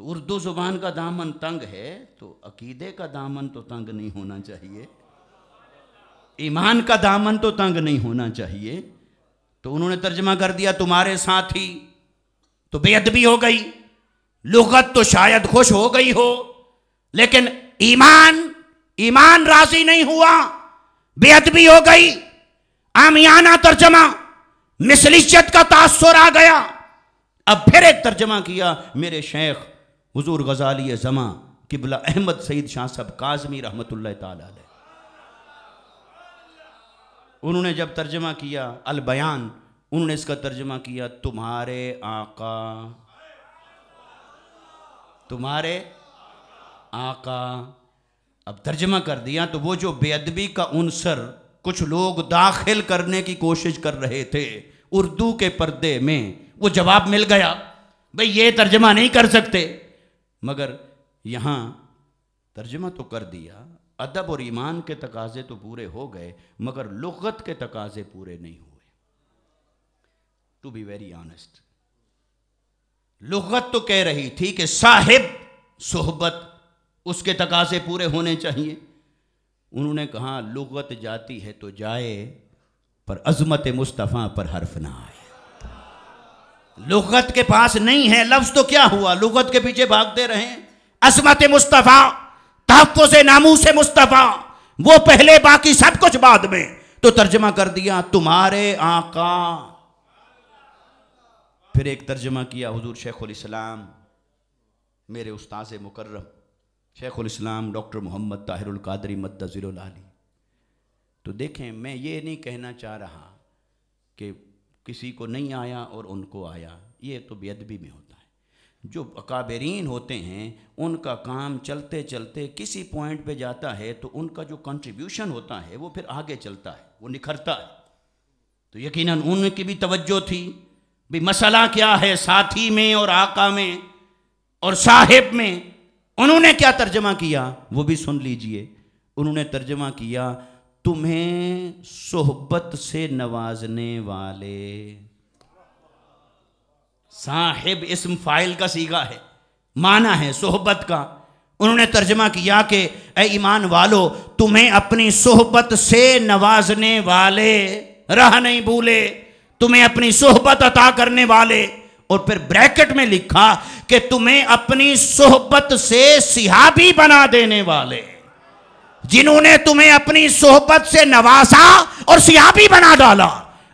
تو اردو زبان کا دامن تنگ ہے تو عقیدے کا دامن تو تنگ نہیں ہونا چاہیے، ایمان کا دامن تو تنگ نہیں ہونا چاہیے۔ تو انہوں نے ترجمہ کر دیا تمہارے ساتھی، تو بے ادبی ہو گئی، لغت تو شاید خوش ہو گئی ہو، لیکن ایمان راضی نہیں ہوا، بے ادبی ہو گئی، عامیانہ ترجمہ، مثلیت کا تاثر آ گیا۔ اب پھر ایک ترجمہ کیا میرے شیخ حضور غزالی زماں قبلہ احمد سعید شاہ صاحب کاظمی رحمۃ اللہ تعالی علیہ۔ انہوں نے جب ترجمہ کیا البیان، انہوں نے اس کا ترجمہ کیا تمہارے آقا، تمہارے آقا۔ اب ترجمہ کر دیا تو وہ جو بے ادبی کا عنصر کچھ لوگ داخل کرنے کی کوشش کر رہے تھے اردو کے پردے میں، وہ جواب مل گیا، بھئی یہ ترجمہ نہیں کر سکتے۔ مگر یہاں ترجمہ تو کر دیا، ادب اور ایمان کے تقاضے تو پورے ہو گئے، مگر لغت کے تقاضے پورے نہیں ہوئے۔ ٹو بی ویری آنیسٹ، لغت تو کہہ رہی تھی کہ صاحب صحبت، اس کے تقاضے پورے ہونے چاہیے۔ انہوں نے کہا لغت جاتی ہے تو جائے، پر عظمت مصطفیٰ پر حرف نہ آئے۔ لغت کے پاس نہیں ہے لفظ تو کیا ہوا، لغت کے پیچھے بھاگتے رہیں۔ عظمت مصطفیٰ، تحفظ ناموس مصطفیٰ، وہ پہلے باقی سب کچھ بعد میں۔ تو ترجمہ کر دیا تمہارے آقا۔ پھر ایک ترجمہ کیا حضور شیخ الاسلام، میرے استاذ مکرم شیخ الاسلام ڈاکٹر محمد طاہر القادری مدد ذیل العالی۔ تو دیکھیں، میں یہ نہیں کہنا چاہ رہا کہ کسی کو نہیں آیا اور ان کو آیا، یہ تو بے ادبی میں ہوتا ہے۔ جو اکابرین ہوتے ہیں ان کا کام چلتے چلتے کسی پوائنٹ پہ جاتا ہے تو ان کا جو کنٹریبیوشن ہوتا ہے وہ پھر آگے چلتا ہے، وہ نکھرتا ہے۔ تو یقیناً ان کی بھی توجہ تھی بھی مسئلہ کیا ہے ساتھی میں اور آقا میں اور صاحب میں۔ انہوں نے کیا ترجمہ کیا وہ بھی سن لیجئے۔ انہوں نے ترجمہ کیا تمہیں صحبت سے نوازنے والے۔ صاحب اسم فاعل کا صیغہ ہے، معنی ہے صحبت کا۔ انہوں نے ترجمہ کیا کہ اے ایمان والو، تمہیں اپنی صحبت سے نوازنے والے راہ نہیں بھولے، تمہیں اپنی صحبت عطا کرنے والے۔ اور پھر بریکٹ میں لکھا کہ تمہیں اپنی صحبت سے صحابی بنا دینے والے، جنہوں نے تمہیں اپنی صحبت سے نوازا اور صحابی بنا ڈالا،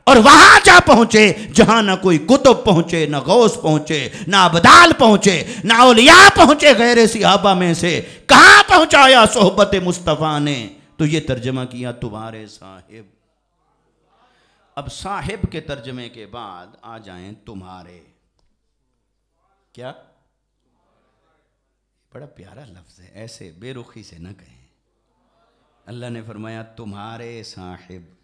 اور وہاں جا پہنچے جہاں نہ کوئی کتب پہنچے، نہ غوث پہنچے، نہ ابدال پہنچے، نہ اولیاء پہنچے غیر صحابہ میں سے۔ کہاں پہنچایا صحبت مصطفیٰ نے؟ تو یہ ترجمہ کیا تمہارے صاحب۔ اب صاحب کے ترجمے کے بعد آ جائیں تمہارے۔ کیا؟ بڑا پیارا لفظ ہے، ایسے بے رخی سے نہ کہیں۔ اللہ نے فرمایا تمہارے صاحب۔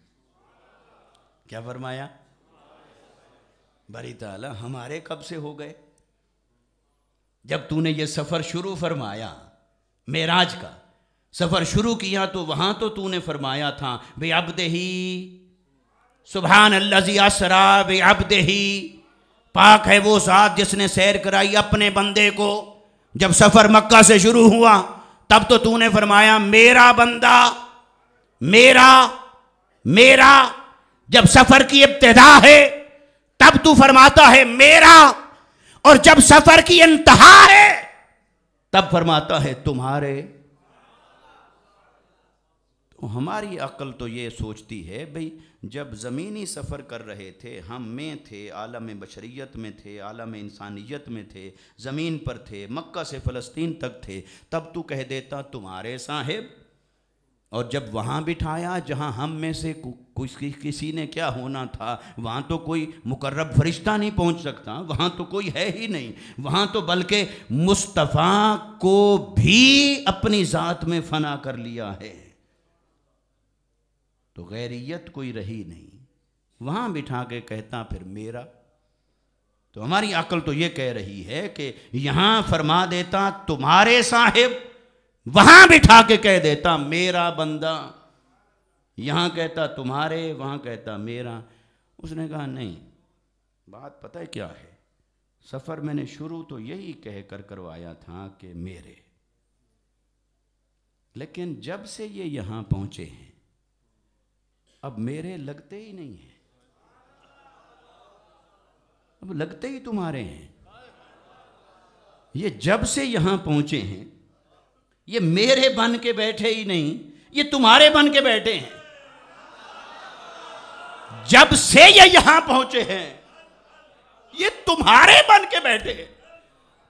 کیا فرمایا؟ باری تعالیٰ ہمارے کب سے ہو گئے؟ جب تو نے یہ سفر شروع فرمایا، معراج کا سفر شروع کیا، تو وہاں تو نے فرمایا تھا بعبدہ سبحان الذی اسری بعبدہ، پاک ہے وہ ذات جس نے سیر کرائی اپنے بندے کو۔ جب سفر مکہ سے شروع ہوا تب تو نے فرمایا میرا بندہ، میرا۔ جب سفر کی ابتدا ہے تب تو فرماتا ہے میرا، اور جب سفر کی انتہا ہے تب فرماتا ہے تمہارے۔ تو ہماری عقل تو یہ سوچتی ہے بھئی جب زمینی سفر کر رہے تھے، ہم میں تھے، عالم بشریت میں تھے، عالم انسانیت میں تھے، زمین پر تھے، مکہ سے فلسطین تک تھے، تب تو کہہ دیتا تمہارے صاحب۔ اور جب وہاں بٹھایا جہاں ہم میں سے کسی نے کیا ہونا تھا، وہاں تو کوئی مقرب فرشتہ نہیں پہنچ سکتا، وہاں تو کوئی ہے ہی نہیں، وہاں تو بلکہ مصطفیٰ کو بھی اپنی ذات میں فنا کر لیا ہے، تو غیریت کوئی رہی نہیں۔ وہاں بٹھا کے کہتا پھر میرا۔ تو ہماری عقل تو یہ کہہ رہی ہے کہ یہاں فرما دیتا تمہارے صاحب، وہاں بٹھا کے کہہ دیتا میرا بندہ، یہاں کہتا تمہارے، وہاں کہتا میرا۔ اس نے کہا نہیں، بات پتہ ہے کیا ہے، سفر میں نے شروع تو یہی کہہ کر کروایا تھا کہ میرے، لیکن جب سے یہ یہاں پہنچے ہیں اب میرے لگتے ہی نہیں ہیں، اب لگتے ہی تمہارے ہیں۔ یہ جب سے یہاں پہنچے ہیں یہ میرے بن کے بیٹھے ہی نہیں، یہ تمہارے بن کے بیٹھے ہیں۔ جب سے یہ یہاں پہنچے ہیں یہ تمہارے بن کے بیٹھے ہیں،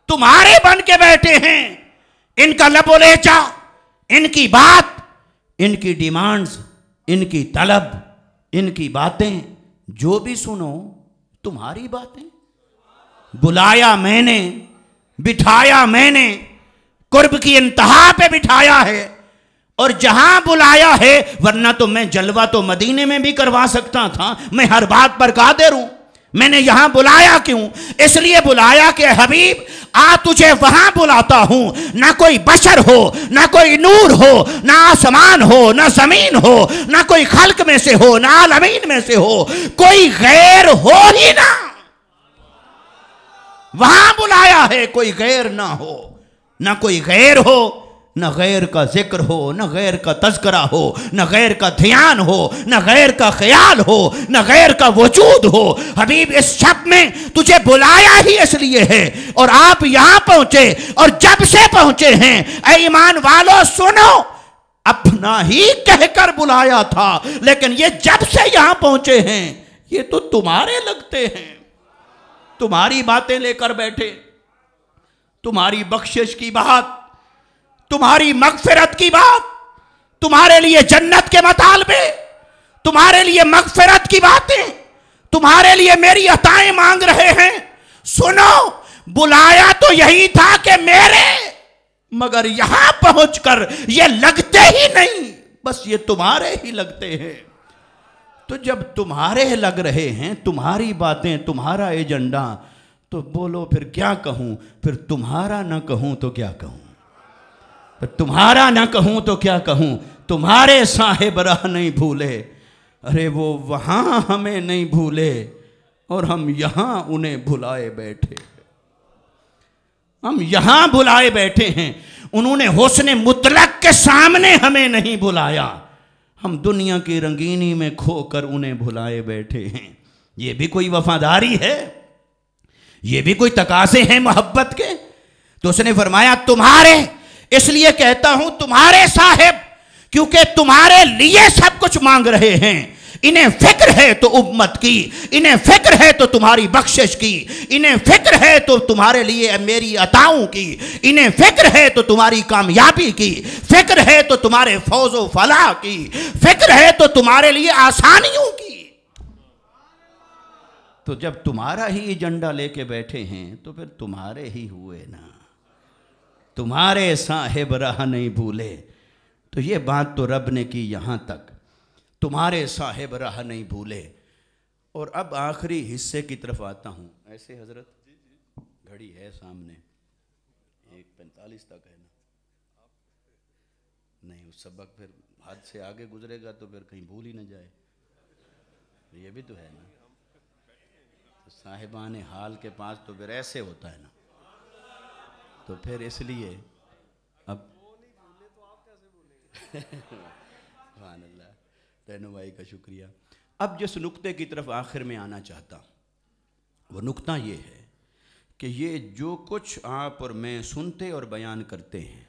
تمہارے بن کے بیٹھے ہیں۔ ان کا لب و لہجہ، ان کی بات، ان کی ڈیمانڈز، ان کی طلب، ان کی باتیں جو بھی سنو تمہاری باتیں۔ بلایا میں نے، بٹھایا میں نے، قرب کی انتہا پہ بٹھایا ہے، اور جہاں بلایا ہے، ورنہ تو میں جلوہ تو مدینے میں بھی کروا سکتا تھا، میں ہر بات پر قادر ہوں۔ میں نے یہاں بلایا کیوں؟ اس لیے بلایا کہ حبیب آ تجھے وہاں بلاتا ہوں، نہ کوئی بشر ہو، نہ کوئی نور ہو، نہ آسمان ہو، نہ زمین ہو، نہ کوئی خلق میں سے ہو، نہ عالمین میں سے ہو، کوئی غیر ہو ہی نہ۔ وہاں بلایا ہے کوئی غیر نہ ہو، نہ کوئی غیر ہو، نہ غیر کا ذکر ہو، نہ غیر کا تذکرہ ہو، نہ غیر کا دھیان ہو، نہ غیر کا خیال ہو، نہ غیر کا وجود ہو۔ حبیب اس شب میں تجھے بلایا ہی اس لیے ہے، اور آپ یہاں پہنچے، اور جب سے پہنچے ہیں اے ایمان والو سنو، اپنا ہی کہہ کر بلایا تھا، لیکن یہ جب سے یہاں پہنچے ہیں یہ تو تمہارے لگتے ہیں، تمہاری باتیں لے کر بیٹھے، تمہاری بخشش کی بات، تمہاری مغفرت کی بات، تمہارے لیے جنت کے مطالبے، تمہارے لیے مغفرت کی باتیں، تمہارے لیے میری عطائیں مانگ رہے ہیں۔ سنو، بلایا تو یہی تھا کہ میرے، مگر یہاں پہنچ کر یہ لگتے ہی نہیں، بس یہ تمہارے ہی لگتے ہیں۔ تو جب تمہارے لگ رہے ہیں، تمہاری باتیں، تمہارا ایجنڈا، تو بولو پھر کیا کہوں؟ پھر تمہارا نہ کہوں تو کیا کہوں؟ تمہارا نہ کہوں تو کیا کہوں؟ تمہارے صاحب راہ نہیں بھولے، ارے وہ وہاں ہمیں نہیں بھولے، اور ہم یہاں انہیں بھلائے بیٹھے، ہم یہاں بھلائے بیٹھے ہیں۔ انہوں نے حسن مطلق کے سامنے ہمیں نہیں بھلایا، ہم دنیا کی رنگینی میں کھو کر انہیں بھلائے بیٹھے ہیں۔ یہ بھی کوئی وفاداری ہے؟ یہ بھی کوئی تقاضے ہیں محبت کے؟ تو اس نے فرمایا تمہارے، اس لیے کہتا ہوں تمہارے صاحب، کیونکہ تمہارے لیے سب کچھ مانگ رہے ہیں۔ انہیں فکر ہے تو امت کی، انہیں فکر ہے تو تمہاری بخشش کی، انہیں فکر ہے تو تمہارے لیے میری عطاؤں کی، انہیں فکر ہے تو تمہاری کامیابی کی، فکر ہے تو تمہارے فوز و فلاح کی، فکر ہے تو تمہارے لیے آسانیوں کی۔ تو جب تمہارا ہی ایجنڈا لے کے بیٹھے ہیں تو پھر تمہارے ہی ہوئے نا، تمہارے صاحب راہ نہیں بھولے۔ تو یہ بات تو رب نے کی یہاں تک، تمہارے صاحب راہ نہیں بھولے۔ اور اب آخری حصے کی طرف آتا ہوں۔ ایسے حضرت گھڑی ہے سامنے، 1:45 تک ہے نا؟ نہیں، اس سبق پھر حد سے آگے گزرے گا تو پھر کہیں بھول ہی نہ جائے، یہ بھی تو ہے نا۔ صاحبان حال کے پاس تو پھر ایسے ہوتا ہے نا، تو پھر اس لیے اب سبحان اللہ، رہنمائی کا شکریہ۔ اب جس نقطے کی طرف آخر میں آنا چاہتا ہوں وہ نقطہ یہ ہے کہ یہ جو کچھ آپ اور میں سنتے اور بیان کرتے ہیں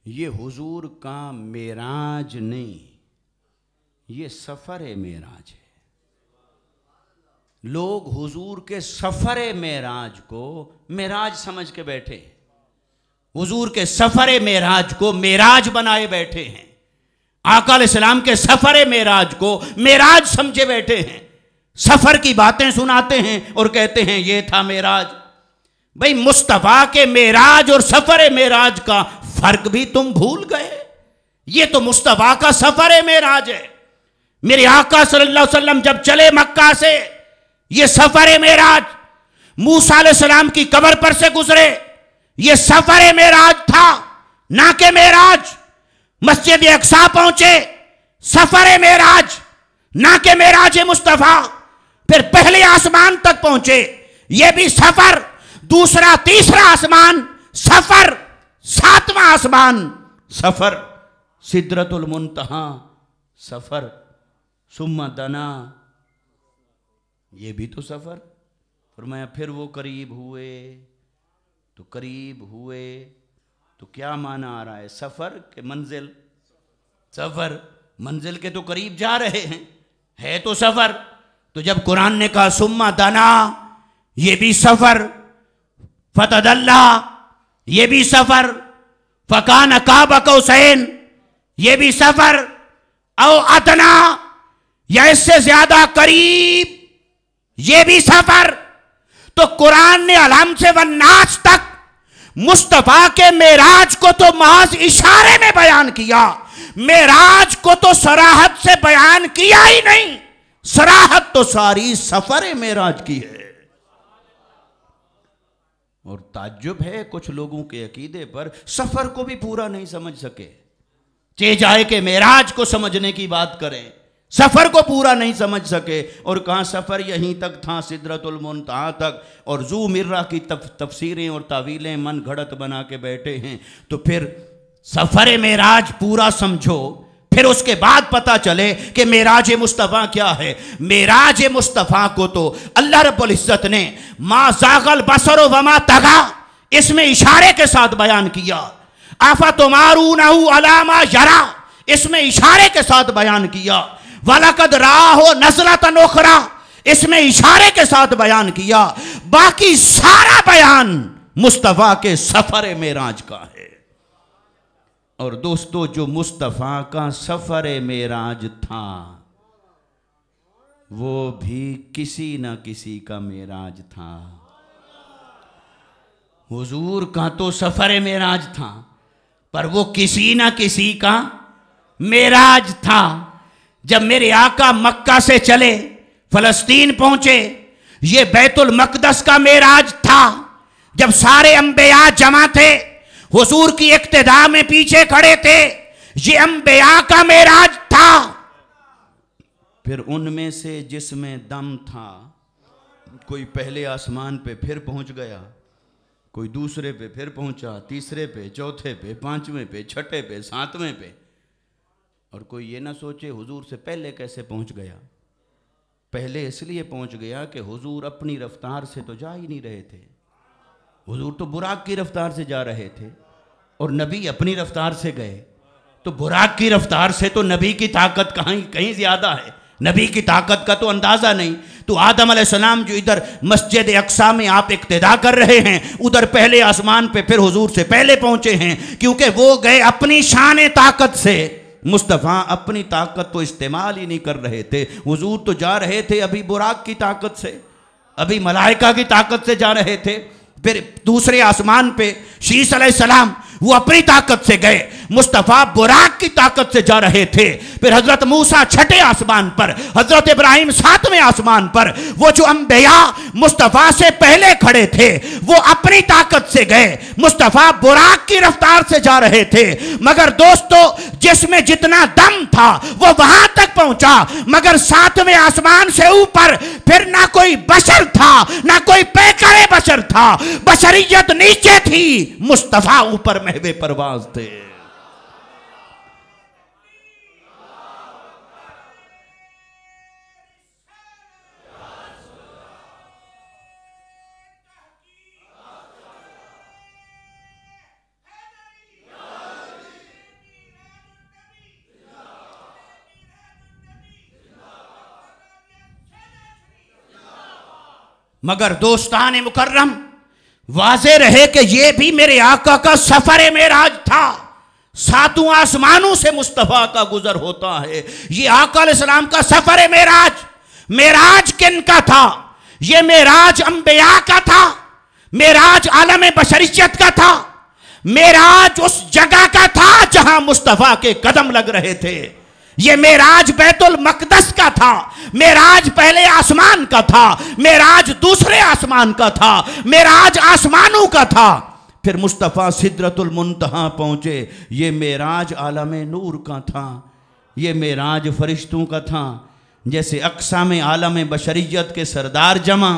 یہ حضور کا معراج نہیں، یہ سفر معراج ہے۔ لوگ حضور کے سفر معراج کو معراج سمجھ کے بیٹھے ہیں، حضور کے سفر معراج کو معراج بنائے بیٹھے ہیں، آقا علیہ السلام کے سفر معراج کو معراج سمجھے بیٹھے ہیں، سفر کی باتیں سناتے ہیں اور کہتے ہیں یہ تھا معراج۔ بھئی مصطفیٰ کے معراج اور سفر معراج کا فرق بھی تم بھول گئے؟ یہ تو مصطفیٰ کا سفر معراج ہے۔ میرے آقا صلی اللہ علیہ وسلم جب چلے مکہ سے، یہ سفر معراج، موسیٰ علیہ السلام کی قبر پر سے گزرے، یہ سفر معراج تھا، نہ کہ معراج۔ مسجد اقصیٰ پہنچے، سفر معراج، نہ کہ معراج مصطفیٰ۔ پھر پہلے آسمان تک پہنچے، یہ بھی سفر، دوسرا تیسرا آسمان سفر، ساتواں آسمان سفر، سدرۃ المنتہا سفر، ثم دنا یہ بھی تو سفر۔ فرمایا پھر وہ قریب ہوئے تو قریب ہوئے تو کیا معنی آ رہا ہے؟ سفر کہ منزل؟ سفر، منزل کے تو قریب جا رہے ہیں، ہے تو سفر۔ تو جب قرآن نے کہا ثم دنا یہ بھی سفر، فتدلی یہ بھی سفر، فکان قاب قوسین یہ بھی سفر، او ادنا یا اس سے زیادہ قریب یہ بھی سفر۔ تو قرآن نے الحم سے والناس تک مصطفیٰ کے معراج کو تو محض اشارے میں بیان کیا، معراج کو تو صراحت سے بیان کیا ہی نہیں، صراحت تو ساری سفر معراج کی ہے۔ اور تعجب ہے کچھ لوگوں کے عقیدے پر سفر کو بھی پورا نہیں سمجھ سکے، چہ جائے کہ معراج کو سمجھنے کی بات کریں، سفر کو پورا نہیں سمجھ سکے۔ اور کہاں سفر یہیں تک تھا، سدرۃ المنتہا تک، اور ذو مرہ کی تفسیریں اور تعویلیں من گھڑت بنا کے بیٹھے ہیں۔ تو پھر سفر معراج پورا سمجھو، پھر اس کے بعد پتا چلے کہ معراج مصطفیٰ کیا ہے۔ معراج مصطفیٰ کو تو اللہ رب العزت نے ما زاغ البصر وما طغی اس میں اشارے کے ساتھ بیان کیا، افتمارونہ علی ما یری اس میں اشارے کے ساتھ بیان کیا، وَلَقَدْ رَآهُ نَزْلَةً أُخْرَىٰ اس میں اشارے کے ساتھ بیان کیا۔ باقی سارا بیان مصطفیٰ کے سفر معراج کا ہے۔ اور دوستو جو مصطفیٰ کا سفر معراج تھا وہ بھی کسی نہ کسی کا معراج تھا۔ حضور کا تو سفر معراج تھا، پر وہ کسی نہ کسی کا معراج تھا۔ جب میرے آقا مکہ سے چلے فلسطین پہنچے، یہ بیت المقدس کا معراج تھا۔ جب سارے انبیاء جمع تھے، حضور کی اقتداء میں پیچھے کھڑے تھے، یہ انبیاء کا معراج تھا۔ پھر ان میں سے جس میں دم تھا، کوئی پہلے آسمان پہ پھر پہنچ گیا، کوئی دوسرے پہ پھر پہنچا، تیسرے پہ، چوتھے پہ، پانچویں پہ، چھٹے پہ، ساتویں پہ، اور کوئی یہ نہ سوچے حضور سے پہلے کیسے پہنچ گیا۔ پہلے اس لیے پہنچ گیا کہ حضور اپنی رفتار سے تو جا ہی نہیں رہے تھے، حضور تو براق کی رفتار سے جا رہے تھے، اور نبی اپنی رفتار سے گئے۔ تو براق کی رفتار سے تو نبی کی طاقت کہیں زیادہ ہے، نبی کی طاقت کا تو اندازہ نہیں۔ تو آدم علیہ السلام جو ادھر مسجد اقصیٰ میں آپ اقتدا کر رہے ہیں، ادھر پہلے آسمان پہ پھر حضور سے پہلے پہنچے ہیں، کیونکہ وہ گئے اپنی شان طاقت سے۔ مصطفیٰ اپنی طاقت تو استعمال ہی نہیں کر رہے تھے، حضور تو جا رہے تھے ابھی براق کی طاقت سے، ابھی ملائکہ کی طاقت سے جا رہے تھے۔ پھر دوسرے آسمان پہ شیس علیہ السلام وہ اپنی طاقت سے گئے، مصطفیٰ براق کی طاقت سے جا رہے تھے۔ پھر حضرت موسیٰ چھٹے آسمان پر، حضرت ابراہیم ساتویں آسمان پر، وہ جو انبیاء مصطفیٰ سے پہلے کھڑے تھے وہ اپنی طاقت سے گئے، مصطفیٰ براق کی رفتار سے جا رہے تھے۔ مگر دوستو جس میں جتنا دم تھا وہ وہاں تک پہنچا، مگر ساتویں آسمان سے اوپر پھر نہ کوئی بشر تھا، نہ کوئی پیکر بشر تھا، بشریت نیچے تھی، مصطفیٰ اوپر محو پرواز تھے۔ مگر دوستان مکرم واضح رہے کہ یہ بھی میرے آقا کا سفر معراج تھا۔ ساتوں آسمانوں سے مصطفیٰ کا گزر ہوتا ہے، یہ آقا علیہ السلام کا سفر معراج۔ معراج کن کا تھا؟ یہ معراج انبیاء کا تھا، معراج عالم بشریت کا تھا، معراج اس جگہ کا تھا جہاں مصطفیٰ کے قدم لگ رہے تھے۔ یہ معراج بیت المقدس کا تھا، معراج پہلے آسمان کا تھا، معراج دوسرے آسمان کا تھا، معراج آسمانوں کا تھا۔ پھر مصطفیٰ سدرۃ المنتہا پہنچے، یہ معراج عالم نور کا تھا، یہ معراج فرشتوں کا تھا۔ جیسے اقصیٰ میں عالم بشریت کے سردار جمع،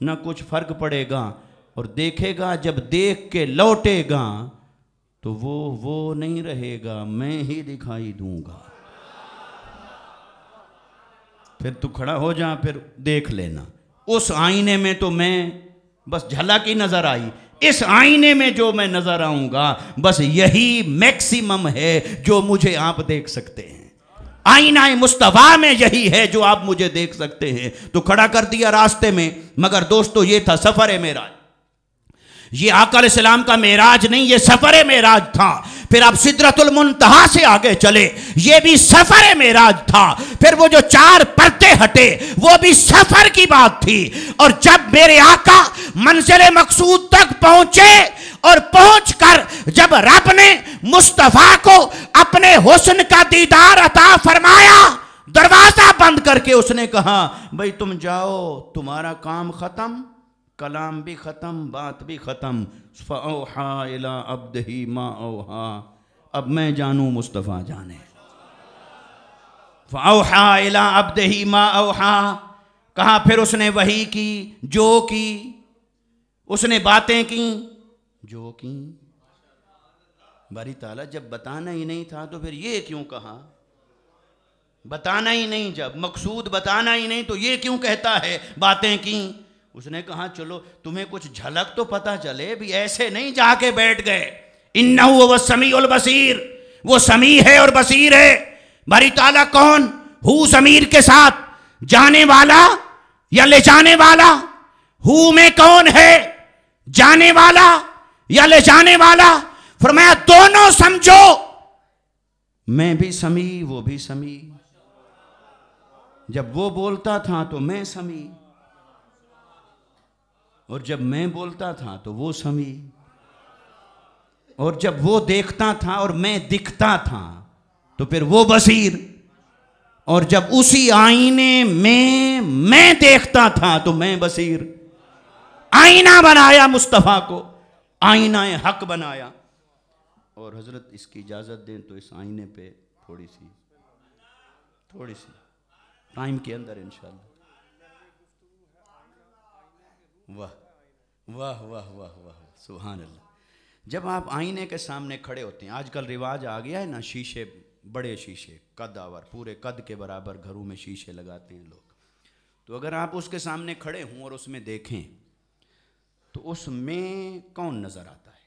نہ کچھ فرق پڑے گا، اور دیکھے گا جب دیکھ کے لوٹے گا تو وہ نہیں رہے گا، میں ہی دکھائی دوں گا۔ پھر تو کھڑا ہو جا، پھر دیکھ لینا، اس آئینے میں تو میں بس جھلک ہی نظر آئی، اس آئینے میں جو میں نظر آؤں گا بس یہی میکسیمم ہے جو مجھے آپ دیکھ سکتے ہیں، آئینہ مصطفیٰ میں یہی ہے جو آپ مجھے دیکھ سکتے ہیں۔ تو کھڑا کر دیا راستے میں، مگر دوستو یہ تھا سفر معراج، یہ آقا علیہ السلام کا معراج نہیں، یہ سفر معراج تھا۔ پھر آپ سدرۃ المنتہا سے آگے چلے، یہ بھی سفر معراج تھا۔ پھر وہ جو 4 پردے ہٹے وہ بھی سفر کی بات تھی۔ اور جب میرے آقا منزل مقصود تک پہنچے، اور پہنچ کر جب رب نے مصطفیٰ کو اپنے حسن کا دیدار عطا فرمایا، دروازہ بند کر کے اس نے کہا بھئی تم جاؤ، تمہارا کام ختم، کلام بھی ختم، بات بھی ختم۔ فَأَوْحَا إِلَىٰ عَبْدِهِ مَا أَوْحَا، اب میں جانوں مصطفیٰ جانے۔ فَأَوْحَا إِلَىٰ عَبْدِهِ مَا أَوْحَا، کہا پھر اس نے وحی کی جو کی، اس نے باتیں کی جو کی۔ باری تعالیٰ جب بتانا ہی نہیں تھا تو پھر یہ کیوں کہا؟ بتانا ہی نہیں، جب مقصود بتانا ہی نہیں تو یہ کیوں کہتا ہے باتیں کی؟ اس نے کہا چلو تمہیں کچھ جھلک تو پتا چلے، بھی ایسے نہیں جا کے بیٹھ گئے۔ اِنَّهُ هُوَ السَّمِيعُ الْبَصِيرُ، وہ سمیع ہے اور بصیر ہے۔ باری تعالیٰ کون؟ ہو ضمیر کے ساتھ جانے والا یا لے جانے والا؟ ہو میں کون ہے؟ جانے والا یا لے جانے والا؟ فرمایا دونوں سمجھو، میں بھی سمیع وہ بھی سمیع، جب وہ بولتا تھا تو میں سمیع، اور جب میں بولتا تھا تو وہ سمیع، اور جب وہ دیکھتا تھا اور میں دکھتا تھا تو پھر وہ بصیر، اور جب اسی آئینے میں دیکھتا تھا تو میں بصیر۔ آئینہ بنایا مصطفیٰ کو، آئینہ حق بنایا۔ اور حضرت اس کی اجازت دیں تو اس آئینے پہ تھوڑی سی ٹائم کے اندر انشاءاللہ۔ واہ واہ واہ واہ واہ، سبحان اللہ۔ جب آپ آئینے کے سامنے کھڑے ہوتے ہیں، آج کل رواج آ گیا ہے نا، شیشے، بڑے شیشے، قد آور، پورے قد کے برابر گھروں میں شیشے لگاتے ہیں لوگ۔ تو اگر آپ اس کے سامنے کھڑے ہوں اور اس میں دیکھیں تو اس میں کون نظر آتا ہے؟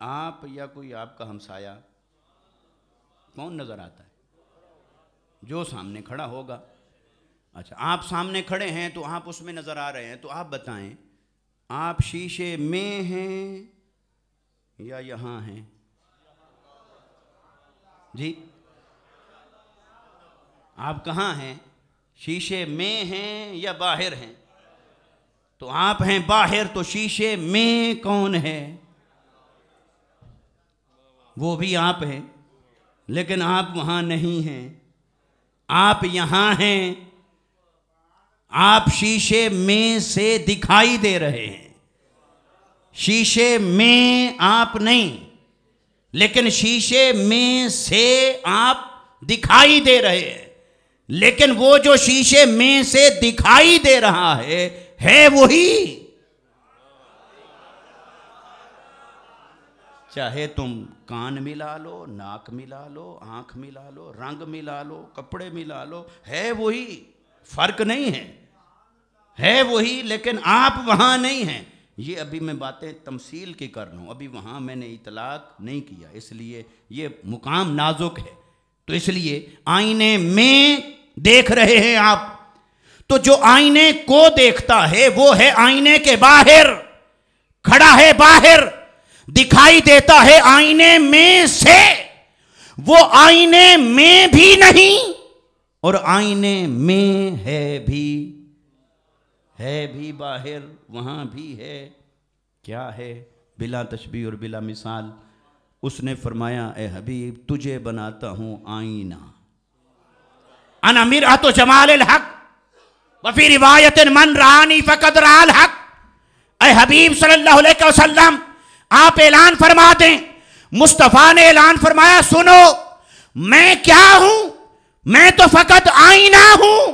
آپ یا کوئی آپ کا ہمسایہ؟ کون نظر آتا ہے؟ جو سامنے کھڑا ہوگا۔ اچھا، آپ سامنے کھڑے ہیں تو آپ اس میں نظر آ رہے ہیں، تو آپ بتائیں آپ شیشے میں ہیں یا یہاں ہیں؟ جی آپ کہاں ہیں؟ شیشے میں ہیں یا باہر ہیں؟ تو آپ ہیں باہر، تو شیشے میں کون ہے؟ وہ بھی آپ ہیں، لیکن آپ وہاں نہیں ہیں، آپ یہاں ہیں۔ آپ شیشے میں سے دکھائی دے رہے ہیں، شیشے میں آپ نہیں، لیکن شیشے میں سے آپ دکھائی دے رہے ہیں۔ لیکن وہ جو شیشے میں سے دکھائی دے رہا ہے وہی، چاہے تم کان ملا لو، ناک ملا لو، آنکھ ملا لو، رنگ ملا لو، کپڑے ملا لو، ہے وہی، فرق نہیں ہے وہی، لیکن آپ وہاں نہیں ہیں۔ یہ ابھی میں باتیں تمثیل کی کر رہا ہوں، ابھی وہاں میں نے اطلاق نہیں کیا، اس لیے یہ مقام نازک ہے۔ تو اس لیے آئینے میں دیکھ رہے ہیں آپ، تو جو آئینے کو دیکھتا ہے وہ ہے آئینے کے باہر، کھڑا ہے باہر، دکھائی دیتا ہے آئینے میں سے، وہ آئینے میں بھی نہیں اور آئینے میں ہے بھی باہر، وہاں بھی ہے۔ کیا ہے؟ بلا تشبیہ اور بلا مثال۔ اس نے فرمایا اے حبیب تجھے بناتا ہوں آئینہ، انا مرآت جمال الحق، وفی روایت من رآنی فقد رآ الحق۔ اے حبیب صلی اللہ علیہ وسلم آپ اعلان فرما دیں، مصطفیٰ نے اعلان فرمایا سنو میں کیا ہوں؟ میں تو فقط آئینہ ہوں،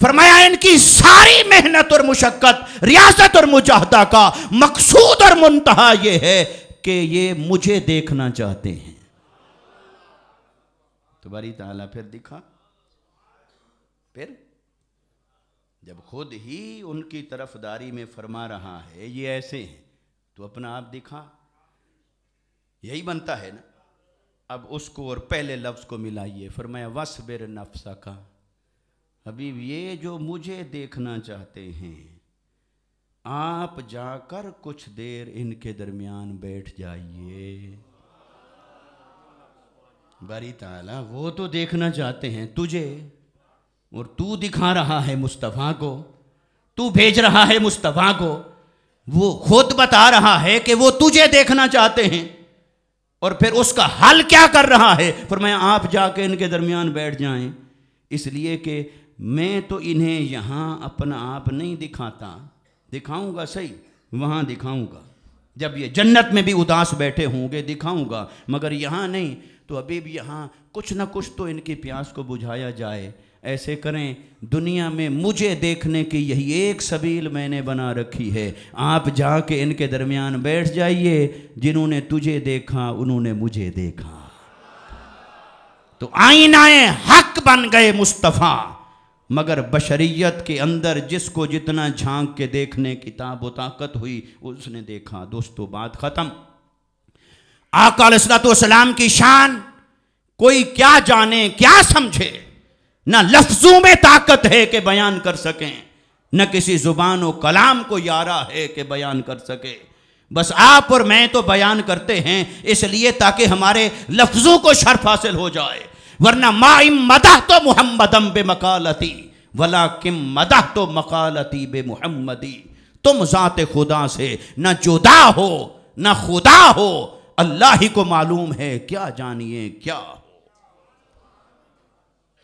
فرمایا ان کی ساری محنت اور مشقت، ریاضت اور مجاہدہ کا مقصود اور منتہا یہ ہے کہ یہ مجھے دیکھنا چاہتے ہیں۔ تو باری تعالیٰ پھر دکھا، پھر جب خود ہی ان کی طرفداری میں فرما رہا ہے یہ ایسے ہیں، تو اپنا آپ دکھا، یہی بنتا ہے نا۔ اب اس کو اور پہلے لفظ کو ملائیے، فرمایا وَاصْبِرْ نَفْسَكَ، حبیب یہ جو مجھے دیکھنا چاہتے ہیں آپ جا کر کچھ دیر ان کے درمیان بیٹھ جائیے۔ باری تعالیٰ وہ تو دیکھنا چاہتے ہیں تجھے، اور تو دکھا رہا ہے مصطفیٰ کو، تو بھیج رہا ہے مصطفیٰ کو، وہ خود بتا رہا ہے کہ وہ تجھے دیکھنا چاہتے ہیں، اور پھر اس کا حل کیا کر رہا ہے؟ فرمایا آپ جا کے ان کے درمیان بیٹھ جائیں، اس لیے کہ میں تو انہیں یہاں اپنا آپ نہیں دکھاتا، دکھاؤں گا صحیح، وہاں دکھاؤں گا، جب یہ جنت میں بھی اداس بیٹھے ہوں گے دکھاؤں گا، مگر یہاں نہیں۔ تو حبیب یہاں کچھ نہ کچھ تو ان کی پیاس کو بجھایا جائے، ایسے کریں دنیا میں مجھے دیکھنے کی یہی ایک سبیل میں نے بنا رکھی ہے، آپ جا کے ان کے درمیان بیٹھ جائیے، جنہوں نے تجھے دیکھا انہوں نے مجھے دیکھا۔ تو آئینہ حق بن گئے مصطفیٰ، مگر بشریت کے اندر جس کو جتنا جھانک کے دیکھنے کی تاب و طاقت ہوئی اس نے دیکھا۔ دوستو بات ختم۔ آقا علیہ السلام کی شان کوئی کیا جانے کیا سمجھے، نہ لفظوں میں طاقت ہے کہ بیان کر سکیں، نہ کسی زبان و کلام کو یارا ہے کہ بیان کر سکے، بس آپ اور میں تو بیان کرتے ہیں اس لیے تاکہ ہمارے لفظوں کو شرف حاصل ہو جائے، ورنہ ما ام مدحت محمدم بمقالتی ولیکن مدحت مقالتی بمحمدی، تم ذات خدا سے نہ جدا ہو نہ خدا ہو، اللہ ہی کو معلوم ہے کیا جانیے کیا ہو۔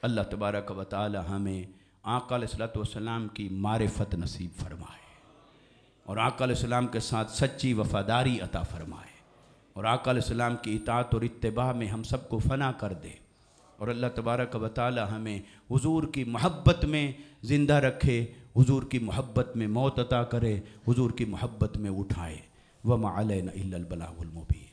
اللہ تبارک و تعالی ہمیں آقا علیہ السلام کی معرفت نصیب فرمائے، اور آقا علیہ السلام کے ساتھ سچی وفاداری عطا فرمائے، اور آقا علیہ السلام کی اطاعت اور اتباع میں ہم سب کو فنا کر دے، اور اللہ تبارک و تعالی ہمیں حضور کی محبت میں زندہ رکھے، حضور کی محبت میں موت عطا کرے، حضور کی محبت میں اٹھائے۔ وَمَا عَلَيْنَا إِلَّا الْبَلَاغُ الْمُبِينُ۔